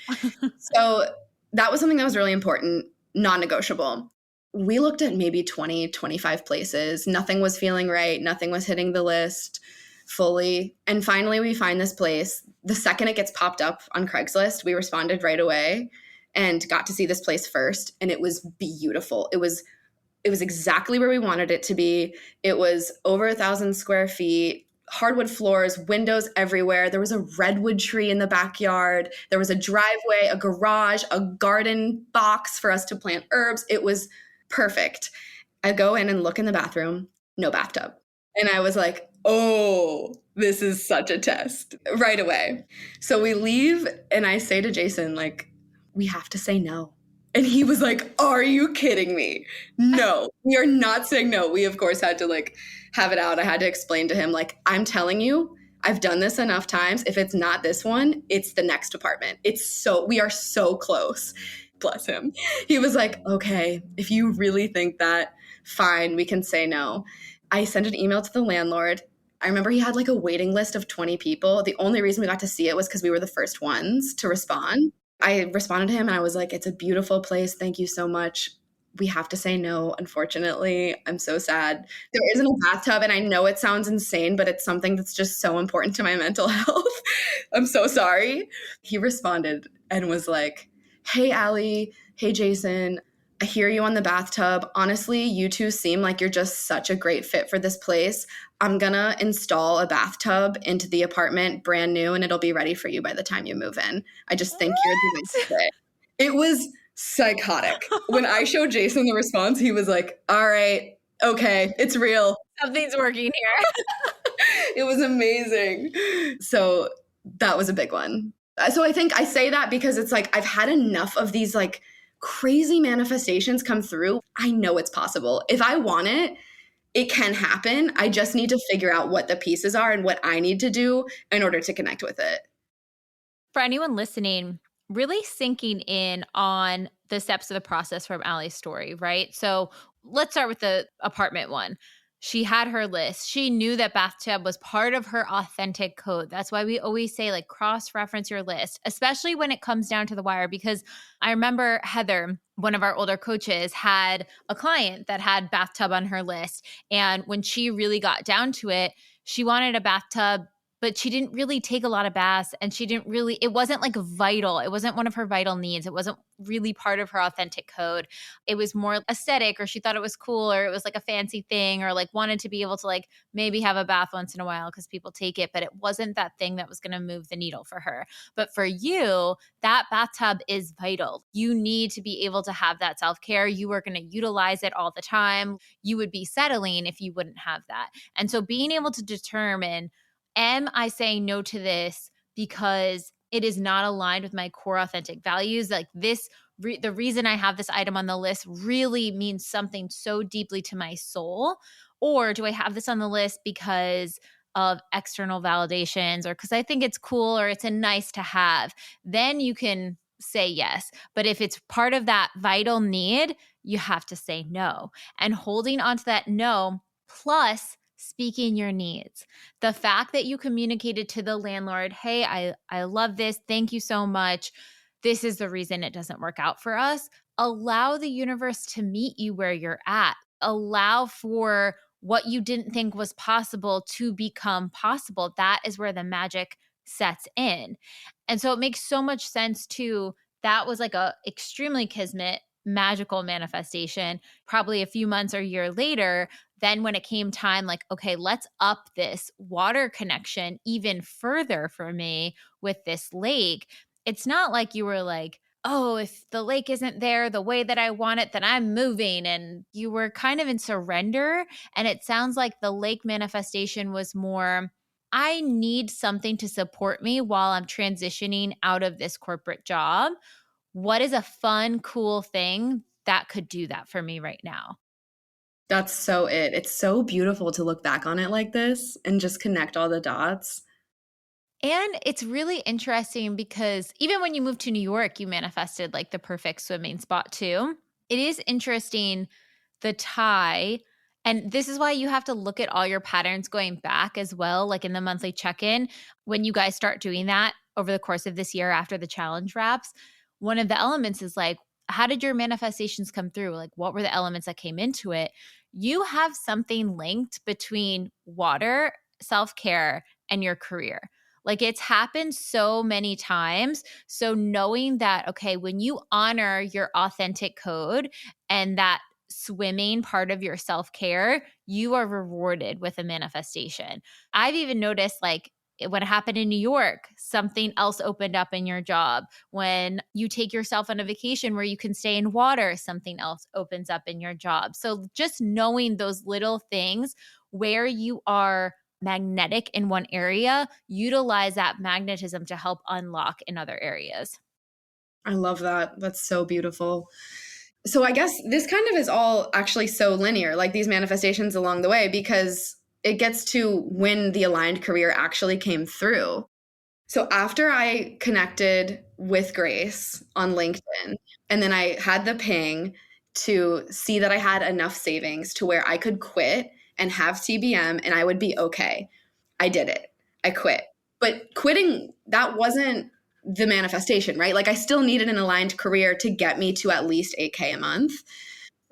So that was something that was really important, non-negotiable. We looked at maybe 20, 25 places. Nothing was feeling right. Nothing was hitting the list fully. And finally, we find this place. The second it gets popped up on Craigslist, we responded right away. and got to see this place first. And it was beautiful. It was exactly where we wanted it to be. It was over 1,000 square feet, hardwood floors, windows everywhere. There was a redwood tree in the backyard. There was a driveway, a garage, a garden box for us to plant herbs. It was perfect. I go in and look in the bathroom, no bathtub. And I was like, oh, this is such a test right away. So we leave and I say to Jason, like, we have to say no. And he was like, are you kidding me? No, we are not saying no. We, of course, had to like have it out. I had to explain to him, like, I'm telling you, I've done this enough times. If it's not this one, it's the next apartment. We are so close. Bless him. He was like, okay, if you really think that, fine, we can say no. I sent an email to the landlord. I remember he had like a waiting list of 20 people. The only reason we got to see it was because we were the first ones to respond. I responded to him and I was like, it's a beautiful place. Thank you so much. We have to say no, unfortunately. I'm so sad. There isn't a bathtub, and I know it sounds insane, but it's something that's just so important to my mental health. I'm so sorry. He responded and was like, hey, Allie. Hey, Jason. I hear you on the bathtub. Honestly, you two seem like you're just such a great fit for this place. I'm going to install a bathtub into the apartment brand new, and it'll be ready for you by the time you move in. I just think you're the best fit. It was psychotic. When I showed Jason the response, he was like, all right, okay, it's real. Something's working here. It was amazing. So that was a big one. So I think I say that because it's like I've had enough of these like crazy manifestations come through. I know it's possible. If I want it, it can happen. I just need to figure out what the pieces are and what I need to do in order to connect with it. For anyone listening, really sinking in on the steps of the process from Allie's story, right? So let's start with the apartment one. She had her list. She knew that bathtub was part of her authentic code. That's why we always say, like, cross-reference your list, especially when it comes down to the wire. Because I remember Heather, one of our older coaches, had a client that had bathtub on her list. And when she really got down to it, she wanted a bathtub, but she didn't really take a lot of baths, and it wasn't like vital. It wasn't one of her vital needs. It wasn't really part of her authentic code. It was more aesthetic, or she thought it was cool, or it was like a fancy thing, or like wanted to be able to like maybe have a bath once in a while because people take it, but it wasn't that thing that was going to move the needle for her. But for you, that bathtub is vital. You need to be able to have that self-care. You are going to utilize it all the time. You would be settling if you wouldn't have that. And so being able to determine, am I saying no to this because it is not aligned with my core authentic values? Like this, the reason I have this item on the list really means something so deeply to my soul. Or do I have this on the list because of external validations, or because I think it's cool, or it's a nice to have? Then you can say yes. But if it's part of that vital need, you have to say no. And holding on to that no, plus speaking your needs. The fact that you communicated to the landlord, hey, I love this. Thank you so much. This is the reason it doesn't work out for us. Allow the universe to meet you where you're at. Allow for what you didn't think was possible to become possible. That is where the magic sets in. And so it makes so much sense too. That was like a extremely kismet, magical manifestation. Probably a few months or a year later, then when it came time, like, okay, let's up this water connection even further for me with this lake. It's not like you were like, oh, if the lake isn't there the way that I want it, then I'm moving. And you were kind of in surrender. And it sounds like the lake manifestation was more, I need something to support me while I'm transitioning out of this corporate job. What is a fun, cool thing that could do that for me right now? That's so it. It's so beautiful to look back on it like this and just connect all the dots. And it's really interesting because even when you moved to New York, you manifested like the perfect swimming spot too. It is interesting, the tie. And this is why you have to look at all your patterns going back as well, like in the monthly check-in. When you guys start doing that over the course of this year after the challenge wraps, one of the elements is like, how did your manifestations come through? Like, what were the elements that came into it? You have something linked between water, self-care, and your career. Like it's happened so many times. So knowing that, okay, when you honor your authentic code and that swimming part of your self-care, you are rewarded with a manifestation. I've even noticed like when it happened in New York, something else opened up in your job. When you take yourself on a vacation where you can stay in water, something else opens up in your job. So just knowing those little things where you are magnetic in one area, utilize that magnetism to help unlock in other areas. I love that. That's so beautiful. So I guess this kind of is all actually so linear, like these manifestations along the way, because it gets to when the aligned career actually came through. So after I connected with Grace on LinkedIn, and then I had the ping to see that I had enough savings to where I could quit and have TBM and I would be okay. I did it. I quit. But quitting, that wasn't the manifestation, right? Like I still needed an aligned career to get me to at least 8K a month.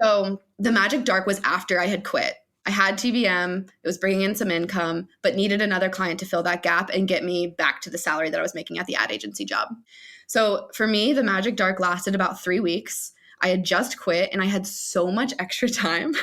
So the magic dark was after I had quit. I had TBM, it was bringing in some income, but needed another client to fill that gap and get me back to the salary that I was making at the ad agency job. So for me, the magic dark lasted about 3 weeks. I had just quit and I had so much extra time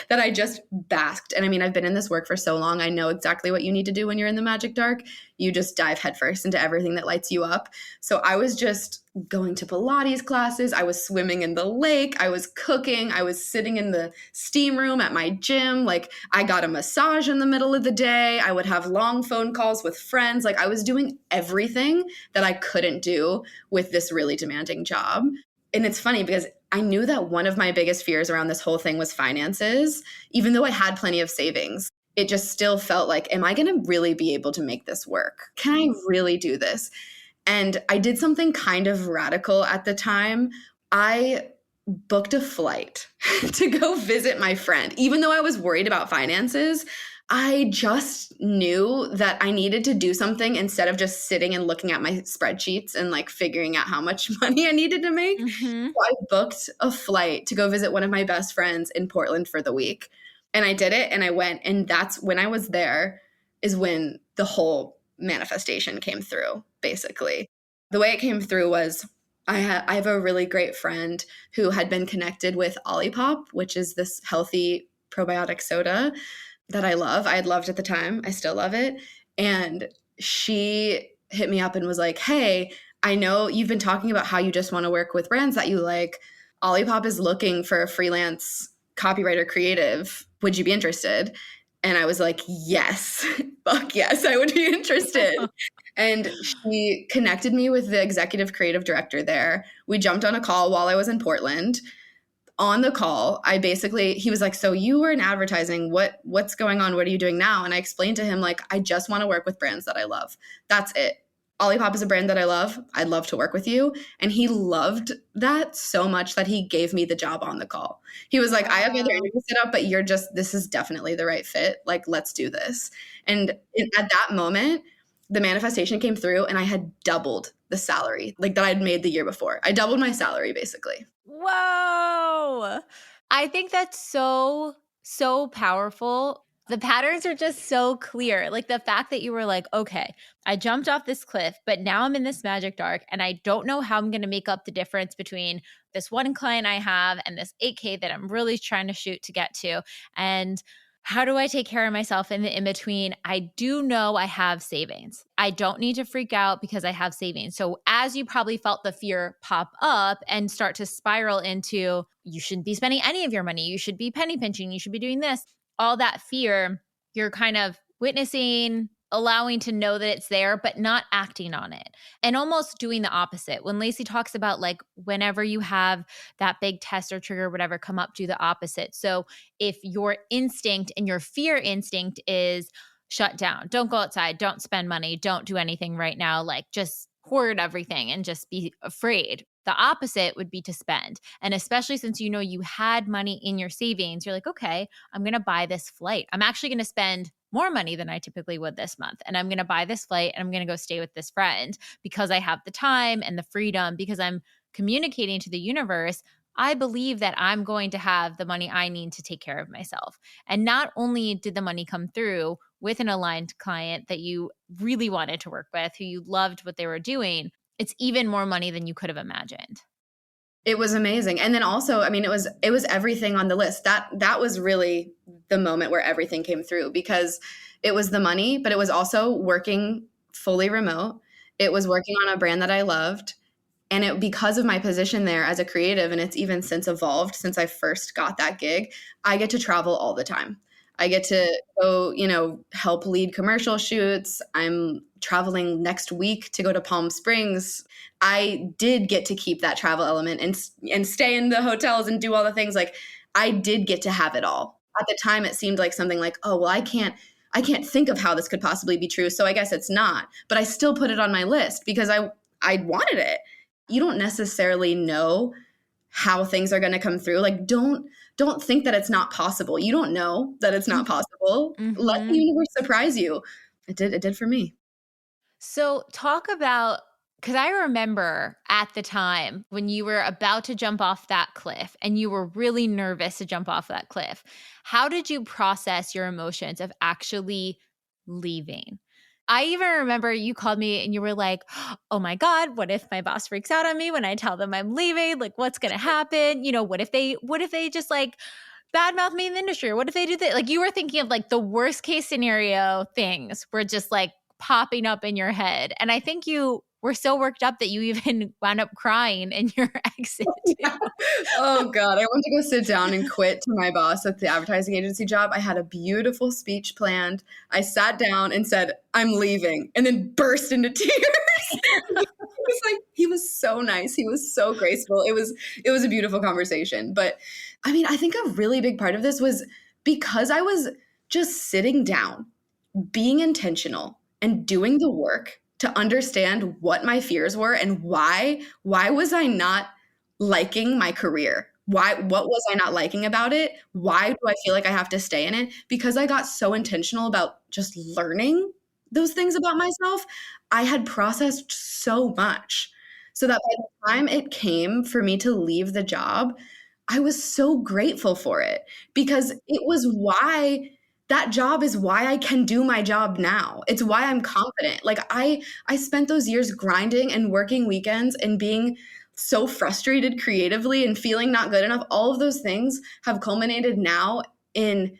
that I just basked. And I mean, I've been in this work for so long. I know exactly what you need to do when you're in the magic dark. You just dive headfirst into everything that lights you up. So I was just going to Pilates classes. I was swimming in the lake. I was cooking. I was sitting in the steam room at my gym. Like I got a massage in the middle of the day. I would have long phone calls with friends. Like I was doing everything that I couldn't do with this really demanding job. And it's funny because I knew that one of my biggest fears around this whole thing was finances. Even though I had plenty of savings, it just still felt like, am I going to really be able to make this work? Can I really do this? And I did something kind of radical at the time. I booked a flight to go visit my friend. Even though I was worried about finances, I just knew that I needed to do something instead of just sitting and looking at my spreadsheets and like figuring out how much money I needed to make. Mm-hmm. So I booked a flight to go visit one of my best friends in Portland for the week. And I did it and I went. And that's when I was there is when the whole manifestation came through, basically. The way it came through was I have a really great friend who had been connected with Olipop, which is this healthy probiotic soda that I love. I had loved at the time. I still love it. And she hit me up and was like, hey, I know you've been talking about how you just want to work with brands that you like. Olipop is looking for a freelance copywriter creative. Would you be interested? And I was like, yes, fuck yes, I would be interested. And she connected me with the executive creative director there. We jumped on a call while I was in Portland. On the call, he was like, so you were in advertising. What's going on? What are you doing now? And I explained to him, like, I just want to work with brands that I love. That's it. Olipop is a brand that I love. I'd love to work with you. And he loved that so much that he gave me the job on the call. He was like, I have other interviews set up, but this is definitely the right fit. Like, let's do this. And at that moment, the manifestation came through and I had doubled the salary like that I'd made the year before. I doubled my salary basically. Whoa. I think that's so powerful. The patterns are just so clear. Like the fact that you were like, okay, I jumped off this cliff, but now I'm in this magic dark and I don't know how I'm going to make up the difference between this one client I have and this 8K that I'm really trying to shoot to get to. And how do I take care of myself in the in-between? I do know I have savings. I don't need to freak out because I have savings. So as you probably felt the fear pop up and start to spiral into, you shouldn't be spending any of your money. You should be penny pinching. You should be doing this. All that fear, you're kind of witnessing, allowing to know that it's there, but not acting on it. And almost doing the opposite. When Lacey talks about like whenever you have that big test or trigger or whatever come up, do the opposite. So if your instinct and your fear instinct is shut down, don't go outside, don't spend money, don't do anything right now, like just hoard everything and just be afraid. The opposite would be to spend. And especially since you know you had money in your savings, you're like, okay, I'm going to buy this flight. I'm actually going to spend more money than I typically would this month. And I'm going to buy this flight and I'm going to go stay with this friend because I have the time and the freedom, because I'm communicating to the universe. I believe that I'm going to have the money I need to take care of myself. And not only did the money come through, with an aligned client that you really wanted to work with, who you loved what they were doing, it's even more money than you could have imagined. It was amazing. And then also, I mean, it was everything on the list. That was really the moment where everything came through, because it was the money, but it was also working fully remote. It was working on a brand that I loved. And because of my position there as a creative, and it's even since evolved since I first got that gig, I get to travel all the time. I get to go, help lead commercial shoots. I'm traveling next week to go to Palm Springs. I did get to keep that travel element and stay in the hotels and do all the things. Like, I did get to have it all. At the time, it seemed like something like, oh, well, I can't think of how this could possibly be true. So I guess it's not. But I still put it on my list because I wanted it. You don't necessarily know how things are going to come through. Like, don't think that it's not possible. You don't know that it's not possible. Mm-hmm. Let the universe surprise you. It did for me. So talk about, because I remember at the time when you were about to jump off that cliff and you were really nervous to jump off that cliff, how did you process your emotions of actually leaving? I even remember you called me and you were like, oh my God, what if my boss freaks out on me when I tell them I'm leaving? Like, what's going to happen? What if they just like badmouth me in the industry? Or what if they do that? Like, you were thinking of like the worst case scenario things were just like popping up in your head. And I think you were so worked up that you even wound up crying in your exit. Oh God, I went to go sit down and quit to my boss at the advertising agency job. I had a beautiful speech planned. I sat down and said, I'm leaving, and then burst into tears. It was like, he was so nice. He was so graceful. It was a beautiful conversation. But I mean, I think a really big part of this was because I was just sitting down, being intentional, and doing the work to understand what my fears were and why was I not liking my career? What was I not liking about it? Why do I feel like I have to stay in it? Because I got so intentional about just learning those things about myself, I had processed so much. So that by the time it came for me to leave the job, I was so grateful for it, because it was why that job is why I can do my job now. It's why I'm confident. Like, I spent those years grinding and working weekends and being so frustrated creatively and feeling not good enough. All of those things have culminated now in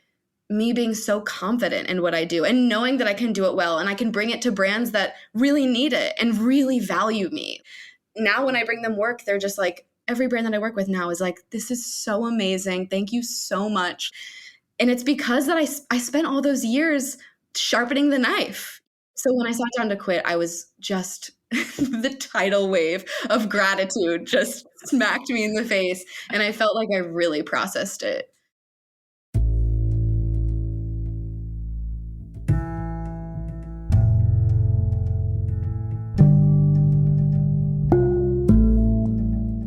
me being so confident in what I do and knowing that I can do it well and I can bring it to brands that really need it and really value me. Now when I bring them work, they're just like, every brand that I work with now is like, this is so amazing. Thank you so much. And it's because that I spent all those years sharpening the knife. So when I sat down to quit, I was just the tidal wave of gratitude just smacked me in the face. And I felt like I really processed it.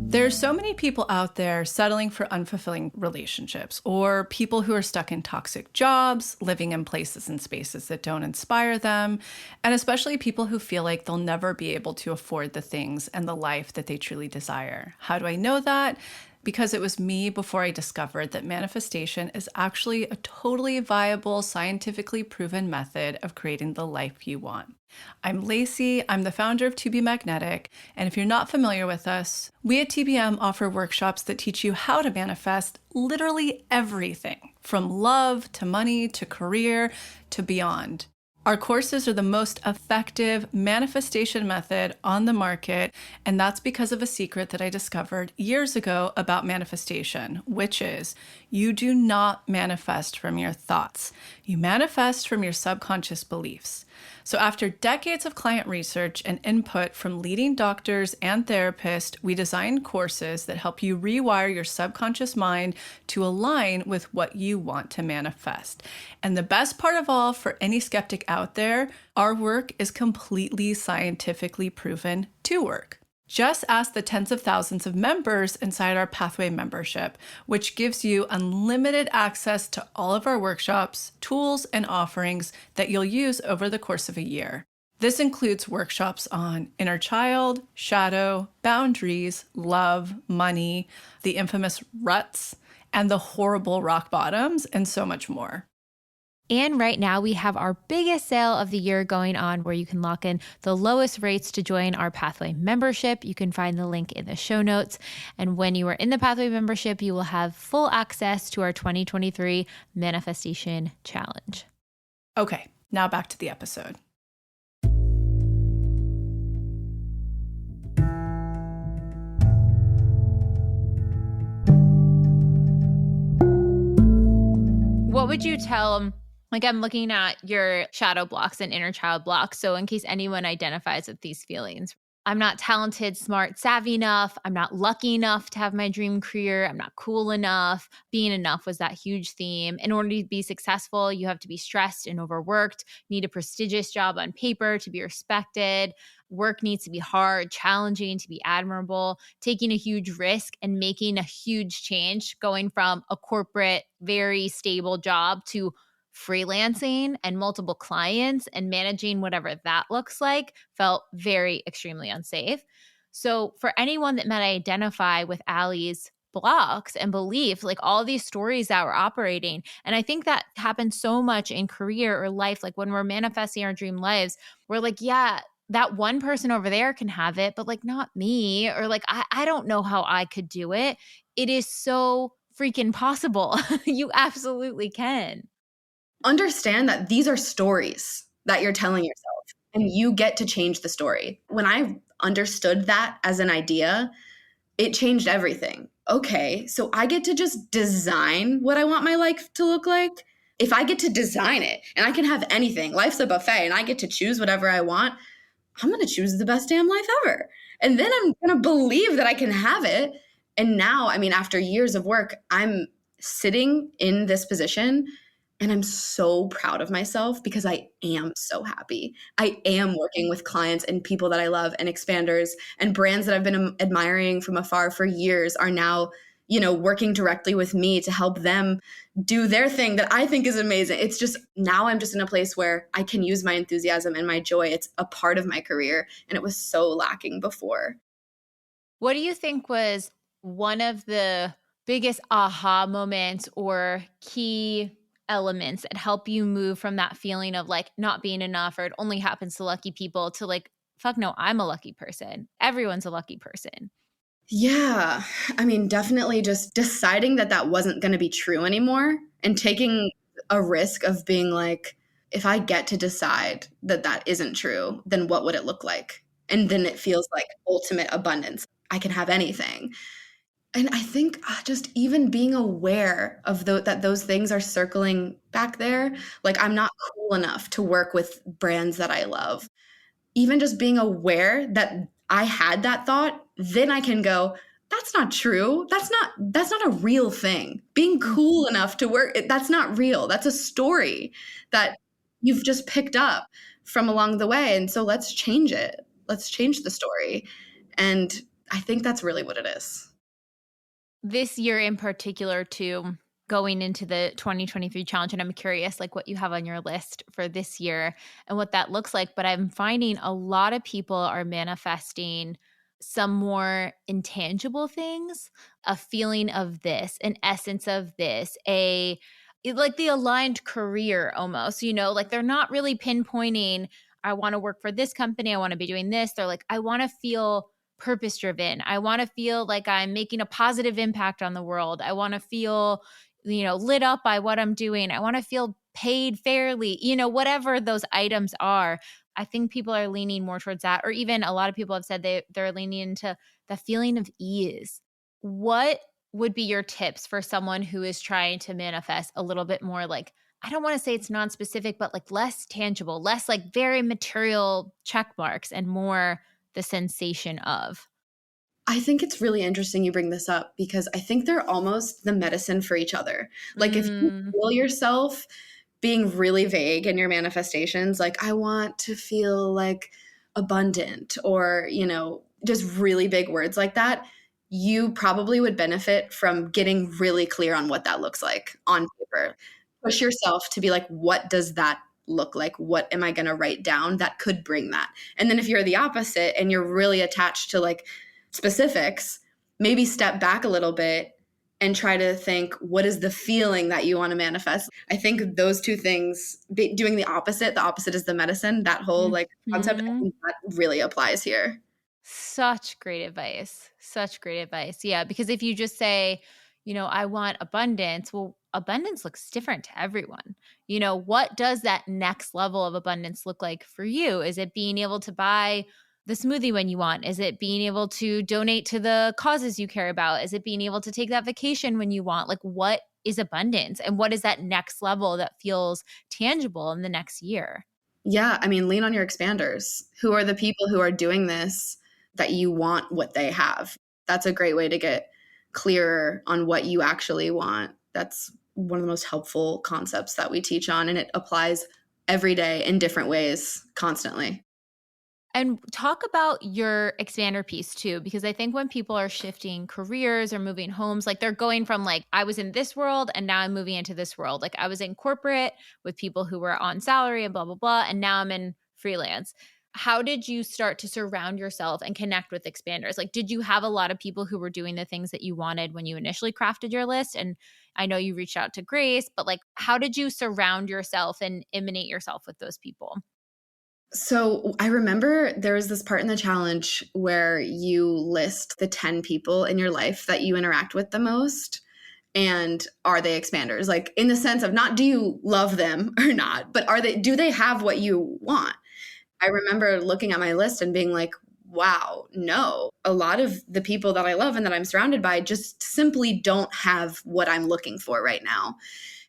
There's so many people out there settling for unfulfilling relationships, or people who are stuck in toxic jobs, living in places and spaces that don't inspire them, and especially people who feel like they'll never be able to afford the things and the life that they truly desire. How do I know that? Because it was me before I discovered that manifestation is actually a totally viable, scientifically proven method of creating the life you want. I'm Lacey, I'm the founder of To Be Magnetic, and if you're not familiar with us, we at TBM offer workshops that teach you how to manifest literally everything, from love to money to career to beyond. Our courses are the most effective manifestation method on the market, and that's because of a secret that I discovered years ago about manifestation, which is you do not manifest from your thoughts. You manifest from your subconscious beliefs. So after decades of client research and input from leading doctors and therapists, we designed courses that help you rewire your subconscious mind to align with what you want to manifest. And the best part of all, for any skeptic out there, our work is completely scientifically proven to work. Just ask the tens of thousands of members inside our Pathway membership, which gives you unlimited access to all of our workshops, tools, and offerings that you'll use over the course of a year. This includes workshops on inner child, shadow, boundaries, love, money, the infamous ruts, and the horrible rock bottoms, and so much more. And right now we have our biggest sale of the year going on where you can lock in the lowest rates to join our Pathway membership. You can find the link in the show notes. And when you are in the Pathway membership, you will have full access to our 2023 Manifestation Challenge. Okay, now back to the episode. What would you tell, like I'm looking at your shadow blocks and inner child blocks. So in case anyone identifies with these feelings, I'm not talented, smart, savvy enough. I'm not lucky enough to have my dream career. I'm not cool enough. Being enough was that huge theme. In order to be successful, you have to be stressed and overworked, need a prestigious job on paper to be respected. Work needs to be hard, challenging to be admirable, taking a huge risk and making a huge change, going from a corporate, very stable job to freelancing and multiple clients and managing whatever that looks like felt very extremely unsafe. So for anyone that might identify with Allie's blocks and belief, like all these stories that we're operating, and I think that happens so much in career or life, like when we're manifesting our dream lives, we're like, yeah, that one person over there can have it, but like not me, or like I don't know how I could do it. It is so freaking possible. You absolutely can. Understand that these are stories that you're telling yourself, and you get to change the story. When I understood that as an idea, it changed everything. Okay, so I get to just design what I want my life to look like. If I get to design it and I can have anything, life's a buffet and I get to choose whatever I want, I'm going to choose the best damn life ever. And then I'm going to believe that I can have it. And now, I mean, after years of work, I'm sitting in this position and I'm so proud of myself because I am so happy. I am working with clients and people that I love and expanders, and brands that I've been admiring from afar for years are now, working directly with me to help them do their thing that I think is amazing. It's just, now I'm just in a place where I can use my enthusiasm and my joy. It's a part of my career, and it was so lacking before. What do you think was one of the biggest aha moments or key elements that help you move from that feeling of like not being enough or it only happens to lucky people to like, fuck no, I'm a lucky person. Everyone's a lucky person. Yeah. I mean, definitely just deciding that that wasn't going to be true anymore and taking a risk of being like, if I get to decide that that isn't true, then what would it look like? And then it feels like ultimate abundance. I can have anything. And I think just even being aware of that those things are circling back there, like I'm not cool enough to work with brands that I love. Even just being aware that I had that thought, then I can go, that's not true. That's not a real thing. Being cool enough to work, that's not real. That's a story that you've just picked up from along the way. And so let's change it. Let's change the story. And I think that's really what it is. This year in particular too, going into the 2023 challenge, and I'm curious like what you have on your list for this year and what that looks like, but I'm finding a lot of people are manifesting some more intangible things, a feeling of this, an essence of this, like the aligned career almost, like they're not really pinpointing, I want to work for this company, I want to be doing this. They're like, I want to feel purpose driven. I want to feel like I'm making a positive impact on the world. I want to feel, lit up by what I'm doing. I want to feel paid fairly, whatever those items are. I think people are leaning more towards that, or even a lot of people have said they're leaning into the feeling of ease. What would be your tips for someone who is trying to manifest a little bit more like, I don't want to say it's non-specific, but like less tangible, less like very material check marks and more the sensation of? I think it's really interesting you bring this up because I think they're almost the medicine for each other. Like if you feel yourself being really vague in your manifestations, like I want to feel like abundant or, just really big words like that, you probably would benefit from getting really clear on what that looks like on paper. Push yourself to be like, what does that look like? What am I going to write down that could bring that? And then if you're the opposite and you're really attached to like specifics, maybe step back a little bit and try to think, what is the feeling that you want to manifest? I think those two things, doing the opposite is the medicine, that whole like concept, I think that really applies here. Such great advice. Such great advice. Yeah. Because if you just say, I want abundance, well, abundance looks different to everyone. What does that next level of abundance look like for you? Is it being able to buy the smoothie when you want? Is it being able to donate to the causes you care about? Is it being able to take that vacation when you want? Like, what is abundance? And what is that next level that feels tangible in the next year? Yeah. I mean, lean on your expanders. Who are the people who are doing this that you want what they have? That's a great way to get clearer on what you actually want. That's one of the most helpful concepts that we teach on, and it applies every day in different ways constantly. And talk about your expander piece too, because I think when people are shifting careers or moving homes, like they're going from like, I was in this world and now I'm moving into this world. Like I was in corporate with people who were on salary and blah, blah, blah. And now I'm in freelance. How did you start to surround yourself and connect with expanders? Like, did you have a lot of people who were doing the things that you wanted when you initially crafted your list? And I know you reached out to Grace, but like, how did you surround yourself and emanate yourself with those people? So I remember there was this part in the challenge where you list the 10 people in your life that you interact with the most. And are they expanders? Like in the sense of not do you love them or not, but do they have what you want? I remember looking at my list and being like, wow, no. A lot of the people that I love and that I'm surrounded by just simply don't have what I'm looking for right now.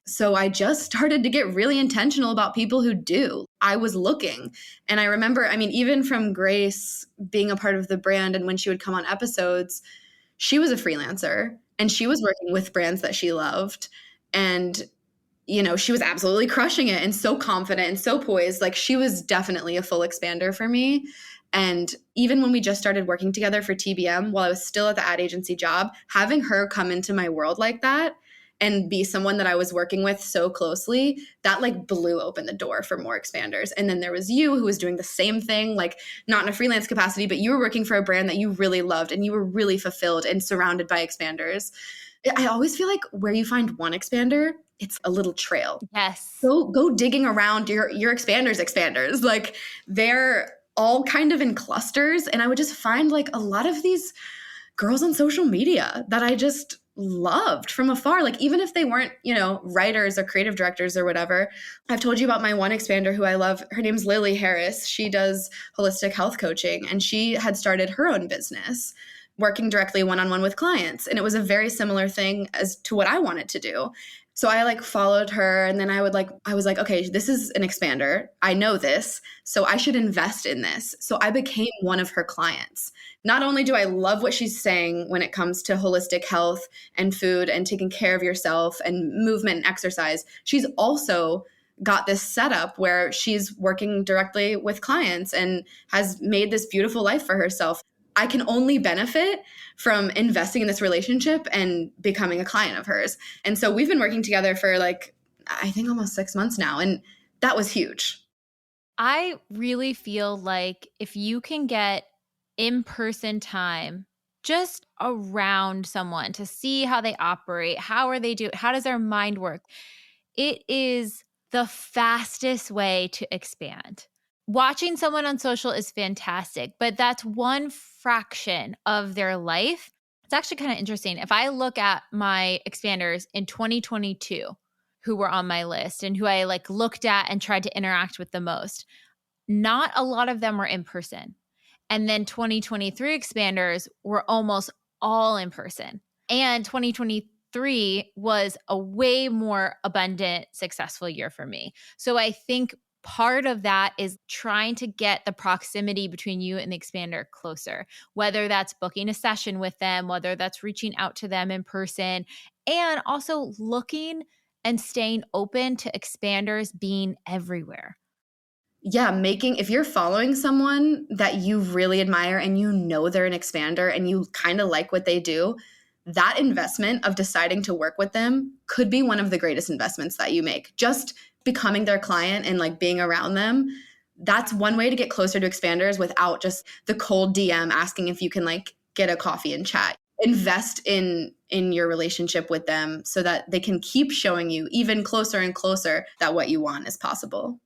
So I just started to get really intentional about people who do. I was looking. And I remember, I mean, even from Grace being a part of the brand and when she would come on episodes, she was a freelancer and she was working with brands that she loved. And, she was absolutely crushing it and so confident and so poised. Like she was definitely a full expander for me. And even when we just started working together for TBM, while I was still at the ad agency job, having her come into my world like that and be someone that I was working with so closely, that like blew open the door for more expanders. And then there was you who was doing the same thing, like not in a freelance capacity, but you were working for a brand that you really loved and you were really fulfilled and surrounded by expanders. I always feel like where you find one expander, it's a little trail. Yes. Go digging around your expanders. Like they're all kind of in clusters. And I would just find like a lot of these girls on social media that I just loved from afar. Like even if they weren't, writers or creative directors or whatever. I've told you about my one expander who I love. Her name's Lily Harris. She does holistic health coaching and she had started her own business working directly one-on-one with clients. And it was a very similar thing as to what I wanted to do. So I like followed her and then I was like, okay, this is an expander. I know this, so I should invest in this. So I became one of her clients. Not only do I love what she's saying when it comes to holistic health and food and taking care of yourself and movement and exercise, she's also got this setup where she's working directly with clients and has made this beautiful life for herself. I can only benefit from investing in this relationship and becoming a client of hers. And so we've been working together for like, I think almost 6 months now. And that was huge. I really feel like if you can get in-person time just around someone to see how they operate, how does their mind work? It is the fastest way to expand. Watching someone on social is fantastic, but that's one fraction of their life. It's actually kind of interesting. If I look at my expanders in 2022 who were on my list and who I like looked at and tried to interact with the most, not a lot of them were in person. And then 2023 expanders were almost all in person. And 2023 was a way more abundant, successful year for me. So I think part of that is trying to get the proximity between you and the expander closer, whether that's booking a session with them, whether that's reaching out to them in person, and also looking and staying open to expanders being everywhere. Yeah, if you're following someone that you really admire and they're an expander and you kind of like what they do, that investment of deciding to work with them could be one of the greatest investments that you make. Just becoming their client and like being around them, that's one way to get closer to expanders without just the cold DM asking if you can like get a coffee and chat. invest in your relationship with them so that they can keep showing you even closer and closer that what you want is possible.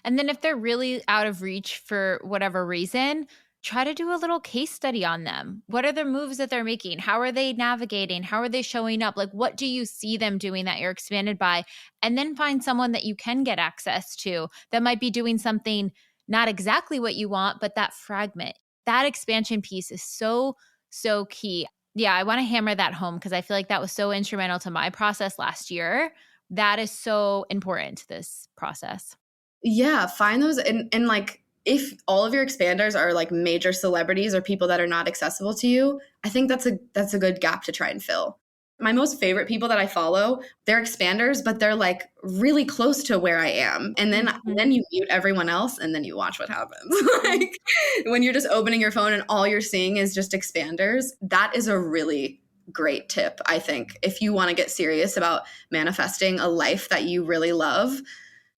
And then if they're really out of reach for whatever reason, try to do a little case study on them. What are the moves that they're making? How are they navigating? How are they showing up? Like, what do you see them doing that you're expanded by? And then find someone that you can get access to that might be doing something not exactly what you want, but that fragment. That expansion piece is so, so key. Yeah, I want to hammer that home because I feel like that was so instrumental to my process last year. That is so important to this process. Yeah, find those and like if all of your expanders are like major celebrities or people that are not accessible to you, I think that's a good gap to try and fill. My most favorite people that I follow, they're expanders, but they're like really close to where I am. And then you mute everyone else and then you watch what happens. Like when you're just opening your phone and all you're seeing is just expanders, that is a really great tip, I think. If you want to get serious about manifesting a life that you really love,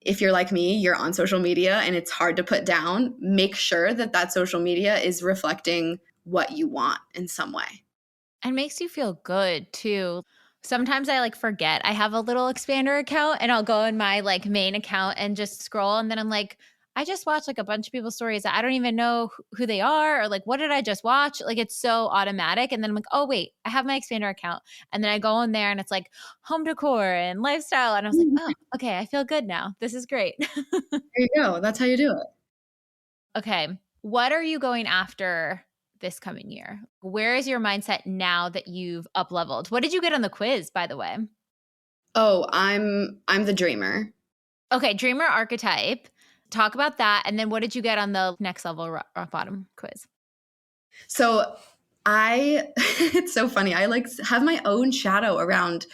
if you're like me, you're on social media and it's hard to put down, make sure that social media is reflecting what you want in some way. And makes you feel good too. Sometimes I like forget I have a little expander account and I'll go in my like main account and just scroll. And then I'm like, I just watched like a bunch of people's stories that I don't even know who they are or like, what did I just watch? Like it's so automatic. And then I'm like, oh wait, I have my expander account. And then I go in there and it's like home decor and lifestyle. And I was like, oh, okay, I feel good now. This is great. There you go. That's how you do it. Okay. What are you going after this coming year? Where is your mindset now that you've up-leveled? What did you get on the quiz, by the way? Oh, I'm the dreamer. Okay, dreamer archetype. Talk about that. And then what did you get on the next level rock bottom quiz? So it's so funny. I like have my own shadow around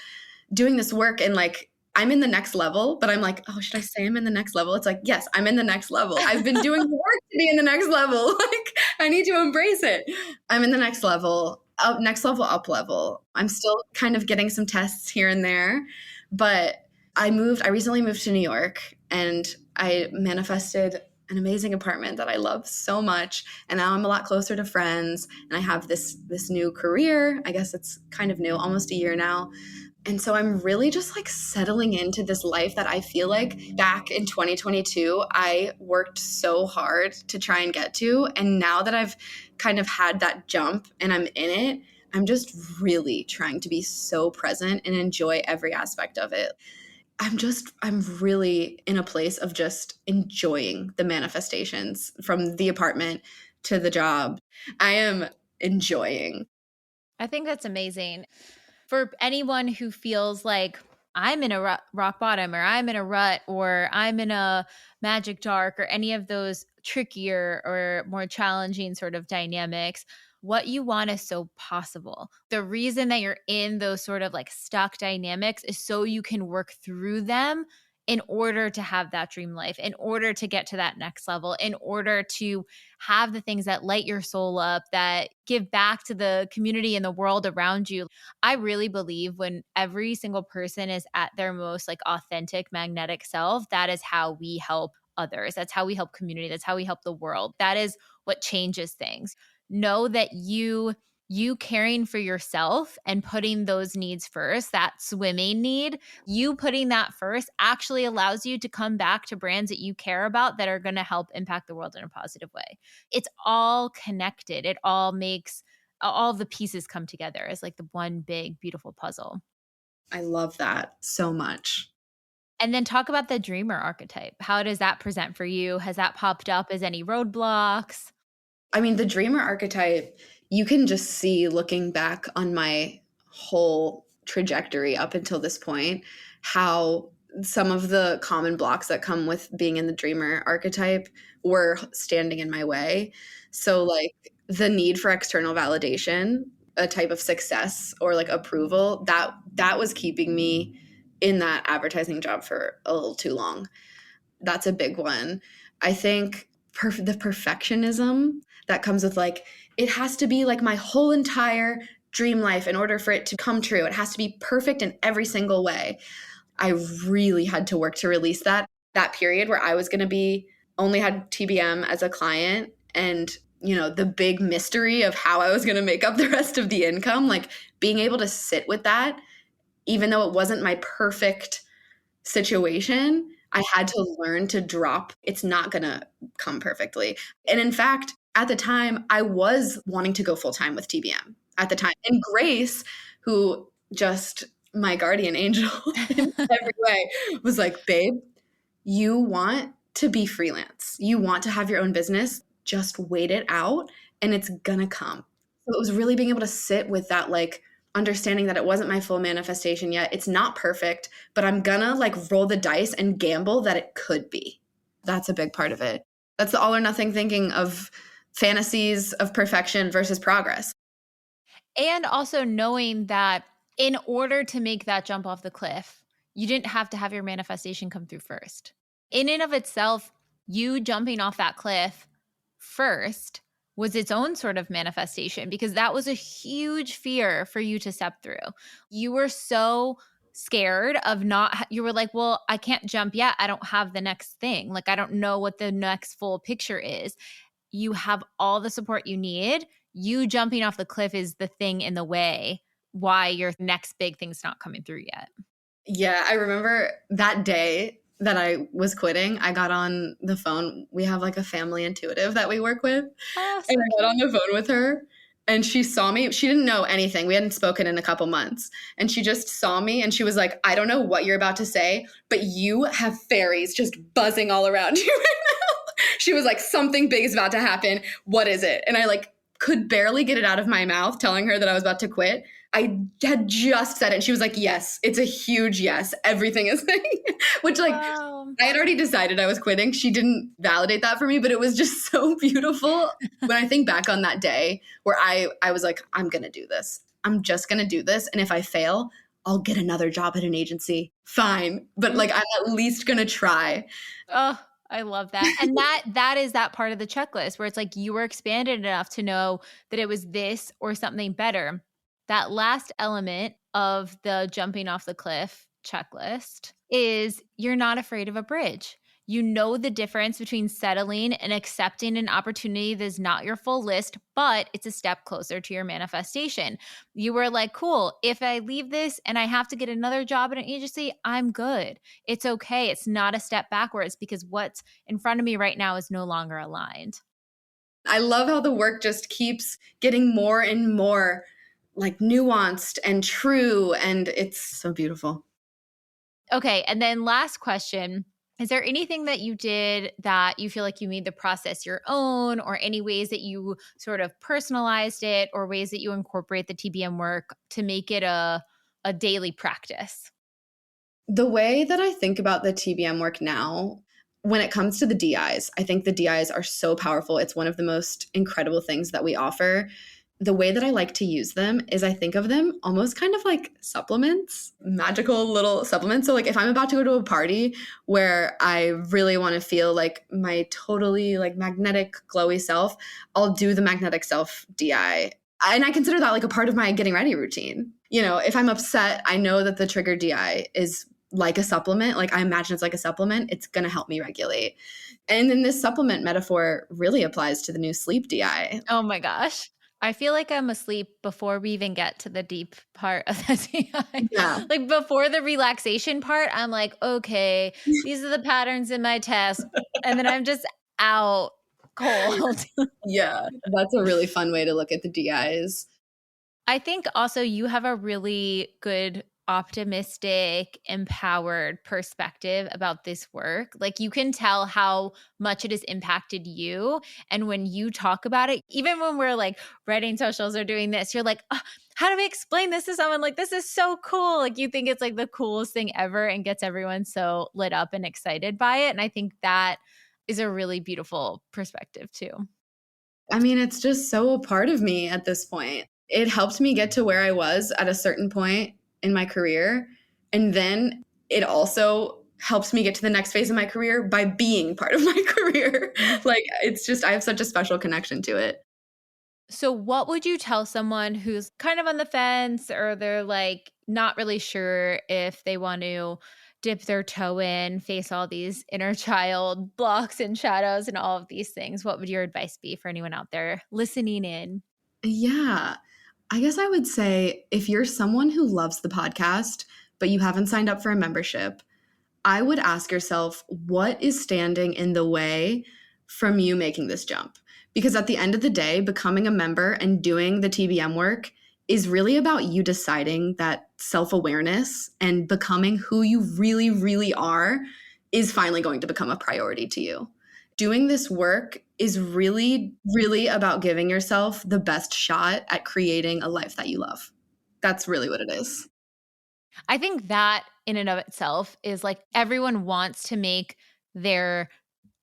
doing this work and like I'm in the next level, but I'm like, oh, should I say I'm in the next level? It's like, yes, I'm in the next level. I've been doing the work to be in the next level. Like I need to embrace it. I'm in the next level, up level. I'm still kind of getting some tests here and there, but I recently moved to New York and I manifested an amazing apartment that I love so much. And now I'm a lot closer to friends and I have this new career. I guess it's kind of new, almost a year now. And so I'm really just like settling into this life that I feel like back in 2022, I worked so hard to try and get to. And now that I've kind of had that jump and I'm in it, I'm just really trying to be so present and enjoy every aspect of it. I'm really in a place of just enjoying the manifestations from the apartment to the job. I am enjoying. I think that's amazing. For anyone who feels like I'm in a rock bottom or I'm in a rut or I'm in a magic dark or any of those trickier or more challenging sort of dynamics, what you want is so possible. The reason that you're in those sort of like stuck dynamics is so you can work through them in order to have that dream life, in order to get to that next level, in order to have the things that light your soul up, that give back to the community and the world around you. I really believe when every single person is at their most like authentic, magnetic self, that is how we help others. That's how we help community. That's how we help the world. That is what changes things. Know that you caring for yourself and putting those needs first, that swimming need, you putting that first actually allows you to come back to brands that you care about that are going to help impact the world in a positive way. It's all connected. It all makes all the pieces come together as like the one big, beautiful puzzle. I love that so much. And then talk about the dreamer archetype. How does that present for you? Has that popped up as any roadblocks? I mean, the dreamer archetype, you can just see looking back on my whole trajectory up until this point, how some of the common blocks that come with being in the dreamer archetype were standing in my way. So like the need for external validation, a type of success or like approval, that was keeping me in that advertising job for a little too long. That's a big one. I think the perfectionism that comes with like, it has to be like my whole entire dream life in order for it to come true. It has to be perfect in every single way. I really had to work to release that period where I was going to be only had TBM as a client and the big mystery of how I was going to make up the rest of the income, like being able to sit with that, even though it wasn't my perfect situation, I had to learn to drop. It's not going to come perfectly. And in fact, at the time, I was wanting to go full time with TBM at the time. And Grace, who just my guardian angel in every way, was like, babe, you want to be freelance. You want to have your own business. Just wait it out and it's going to come. So it was really being able to sit with that, like, understanding that it wasn't my full manifestation yet. It's not perfect, but I'm gonna like roll the dice and gamble that it could be. That's a big part of it. That's the all or nothing thinking of fantasies of perfection versus progress. And also knowing that in order to make that jump off the cliff, you didn't have to have your manifestation come through first. In and of itself, you jumping off that cliff first was its own sort of manifestation, because that was a huge fear for you to step through. You were so scared of you were like, well, I can't jump yet. I don't have the next thing. Like, I don't know what the next full picture is. You have all the support you need. You jumping off the cliff is the thing in the way why your next big thing's not coming through yet. Yeah, I remember that day that I was quitting, I got on the phone. We have like a family intuitive that we work with. Oh, so and I got on the phone with her and she saw me. She didn't know anything. We hadn't spoken in a couple months. And she just saw me and she was like, I don't know what you're about to say, but you have fairies just buzzing all around you right now. She was like, something big is about to happen. What is it? And I like could barely get it out of my mouth telling her that I was about to quit. I had just said it. And she was like, yes, it's a huge yes. Everything is which like, wow. I had already decided I was quitting. She didn't validate that for me, but it was just so beautiful. When I think back on that day where I was like, I'm going to do this. I'm just going to do this. And if I fail, I'll get another job at an agency. Fine. But like, I'm at least going to try. Oh, I love that. And that is that part of the checklist where it's like you were expanded enough to know that it was this or something better. That last element of the jumping off the cliff checklist is you're not afraid of a bridge. You know the difference between settling and accepting an opportunity that is not your full list, but it's a step closer to your manifestation. You were like, cool, if I leave this and I have to get another job at an agency, I'm good. It's okay. It's not a step backwards because what's in front of me right now is no longer aligned. I love how the work just keeps getting more and more like nuanced and true. And it's so beautiful. Okay. And then last question. Is there anything that you did that you feel like you made the process your own, or any ways that you sort of personalized it, or ways that you incorporate the TBM work to make it a daily practice? The way that I think about the TBM work now, when it comes to the DIs, I think the DIs are so powerful. It's one of the most incredible things that we offer. The way that I like to use them is I think of them almost kind of like supplements, magical little supplements. So like if I'm about to go to a party where I really want to feel like my totally like magnetic glowy self, I'll do the magnetic self DI. And I consider that like a part of my getting ready routine. If I'm upset, I know that the trigger DI is like a supplement. Like I imagine it's like a supplement. It's going to help me regulate. And then this supplement metaphor really applies to the new sleep DI. Oh my gosh. I feel like I'm asleep before we even get to the deep part of the DI. Yeah. Like before the relaxation part, I'm like, okay, these are the patterns in my test. And then I'm just out cold. Yeah, that's a really fun way to look at the DIs. I think also you have a really good, optimistic, empowered perspective about this work. Like you can tell how much it has impacted you. And when you talk about it, even when we're like writing socials or doing this, you're like, oh, how do we explain this to someone? Like, this is so cool. Like you think it's like the coolest thing ever and gets everyone so lit up and excited by it. And I think that is a really beautiful perspective too. I mean, it's just so a part of me at this point. It helped me get to where I was at a certain point in my career. And then it also helps me get to the next phase of my career by being part of my career. Like, it's just, I have such a special connection to it. So what would you tell someone who's kind of on the fence, or they're like not really sure if they want to dip their toe in, face all these inner child blocks and shadows and all of these things, what would your advice be for anyone out there listening in? Yeah, I guess I would say if you're someone who loves the podcast, but you haven't signed up for a membership, I would ask yourself, what is standing in the way from you making this jump? Because at the end of the day, becoming a member and doing the TBM work is really about you deciding that self-awareness and becoming who you really, really are is finally going to become a priority to you. Doing this work is really, really about giving yourself the best shot at creating a life that you love. That's really what it is. I think that in and of itself is like everyone wants to make their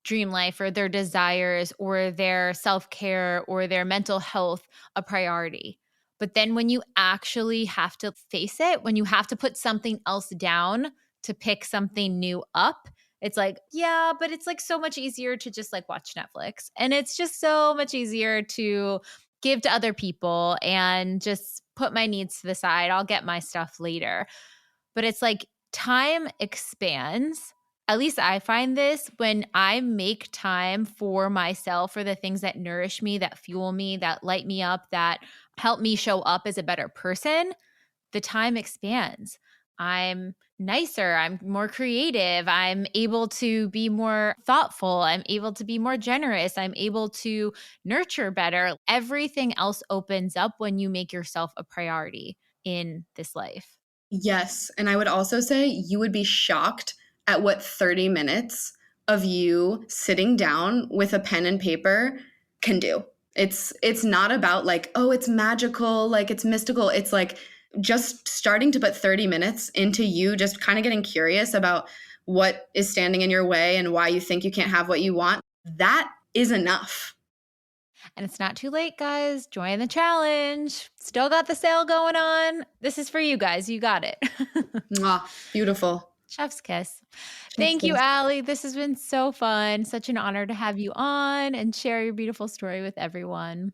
dream life or their desires or their self-care or their mental health a priority. But then when you actually have to face it, when you have to put something else down to pick something new up, it's like, yeah, but it's like so much easier to just like watch Netflix. And it's just so much easier to give to other people and just put my needs to the side. I'll get my stuff later. But it's like time expands. At least I find this when I make time for myself, for the things that nourish me, that fuel me, that light me up, that help me show up as a better person, the time expands. I'm nicer. I'm more creative. I'm able to be more thoughtful. I'm able to be more generous. I'm able to nurture better. Everything else opens up when you make yourself a priority in this life. Yes. And I would also say you would be shocked at what 30 minutes of you sitting down with a pen and paper can do. It's not about like, oh, it's magical, like it's mystical. It's like just starting to put 30 minutes into you just kind of getting curious about what is standing in your way and why you think you can't have what you want. That is enough. And it's not too late, guys. Join the challenge. Still got the sale going on. This is for you guys. You got it. Mwah, beautiful. Chef's kiss. Thank you, Allie. This has been so fun. Such an honor to have you on and share your beautiful story with everyone.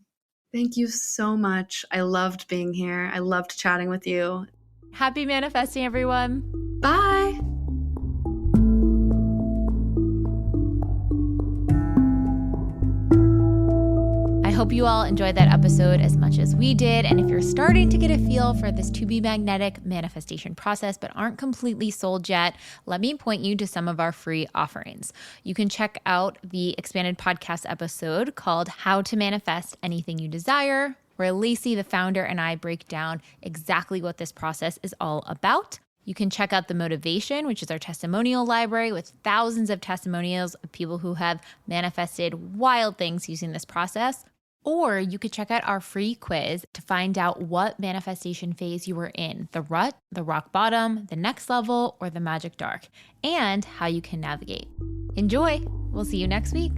Thank you so much. I loved being here. I loved chatting with you. Happy manifesting, everyone. Bye. I hope you all enjoyed that episode as much as we did. And if you're starting to get a feel for this to be magnetic manifestation process, but aren't completely sold yet, let me point you to some of our free offerings. You can check out the expanded podcast episode called How to Manifest Anything You Desire, where Lacey, the founder, and I break down exactly what this process is all about. You can check out the Motivation, which is our testimonial library with thousands of testimonials of people who have manifested wild things using this process. Or you could check out our free quiz to find out what manifestation phase you were in, the rut, the rock bottom, the next level, or the magic dark, and how you can navigate. Enjoy! We'll see you next week.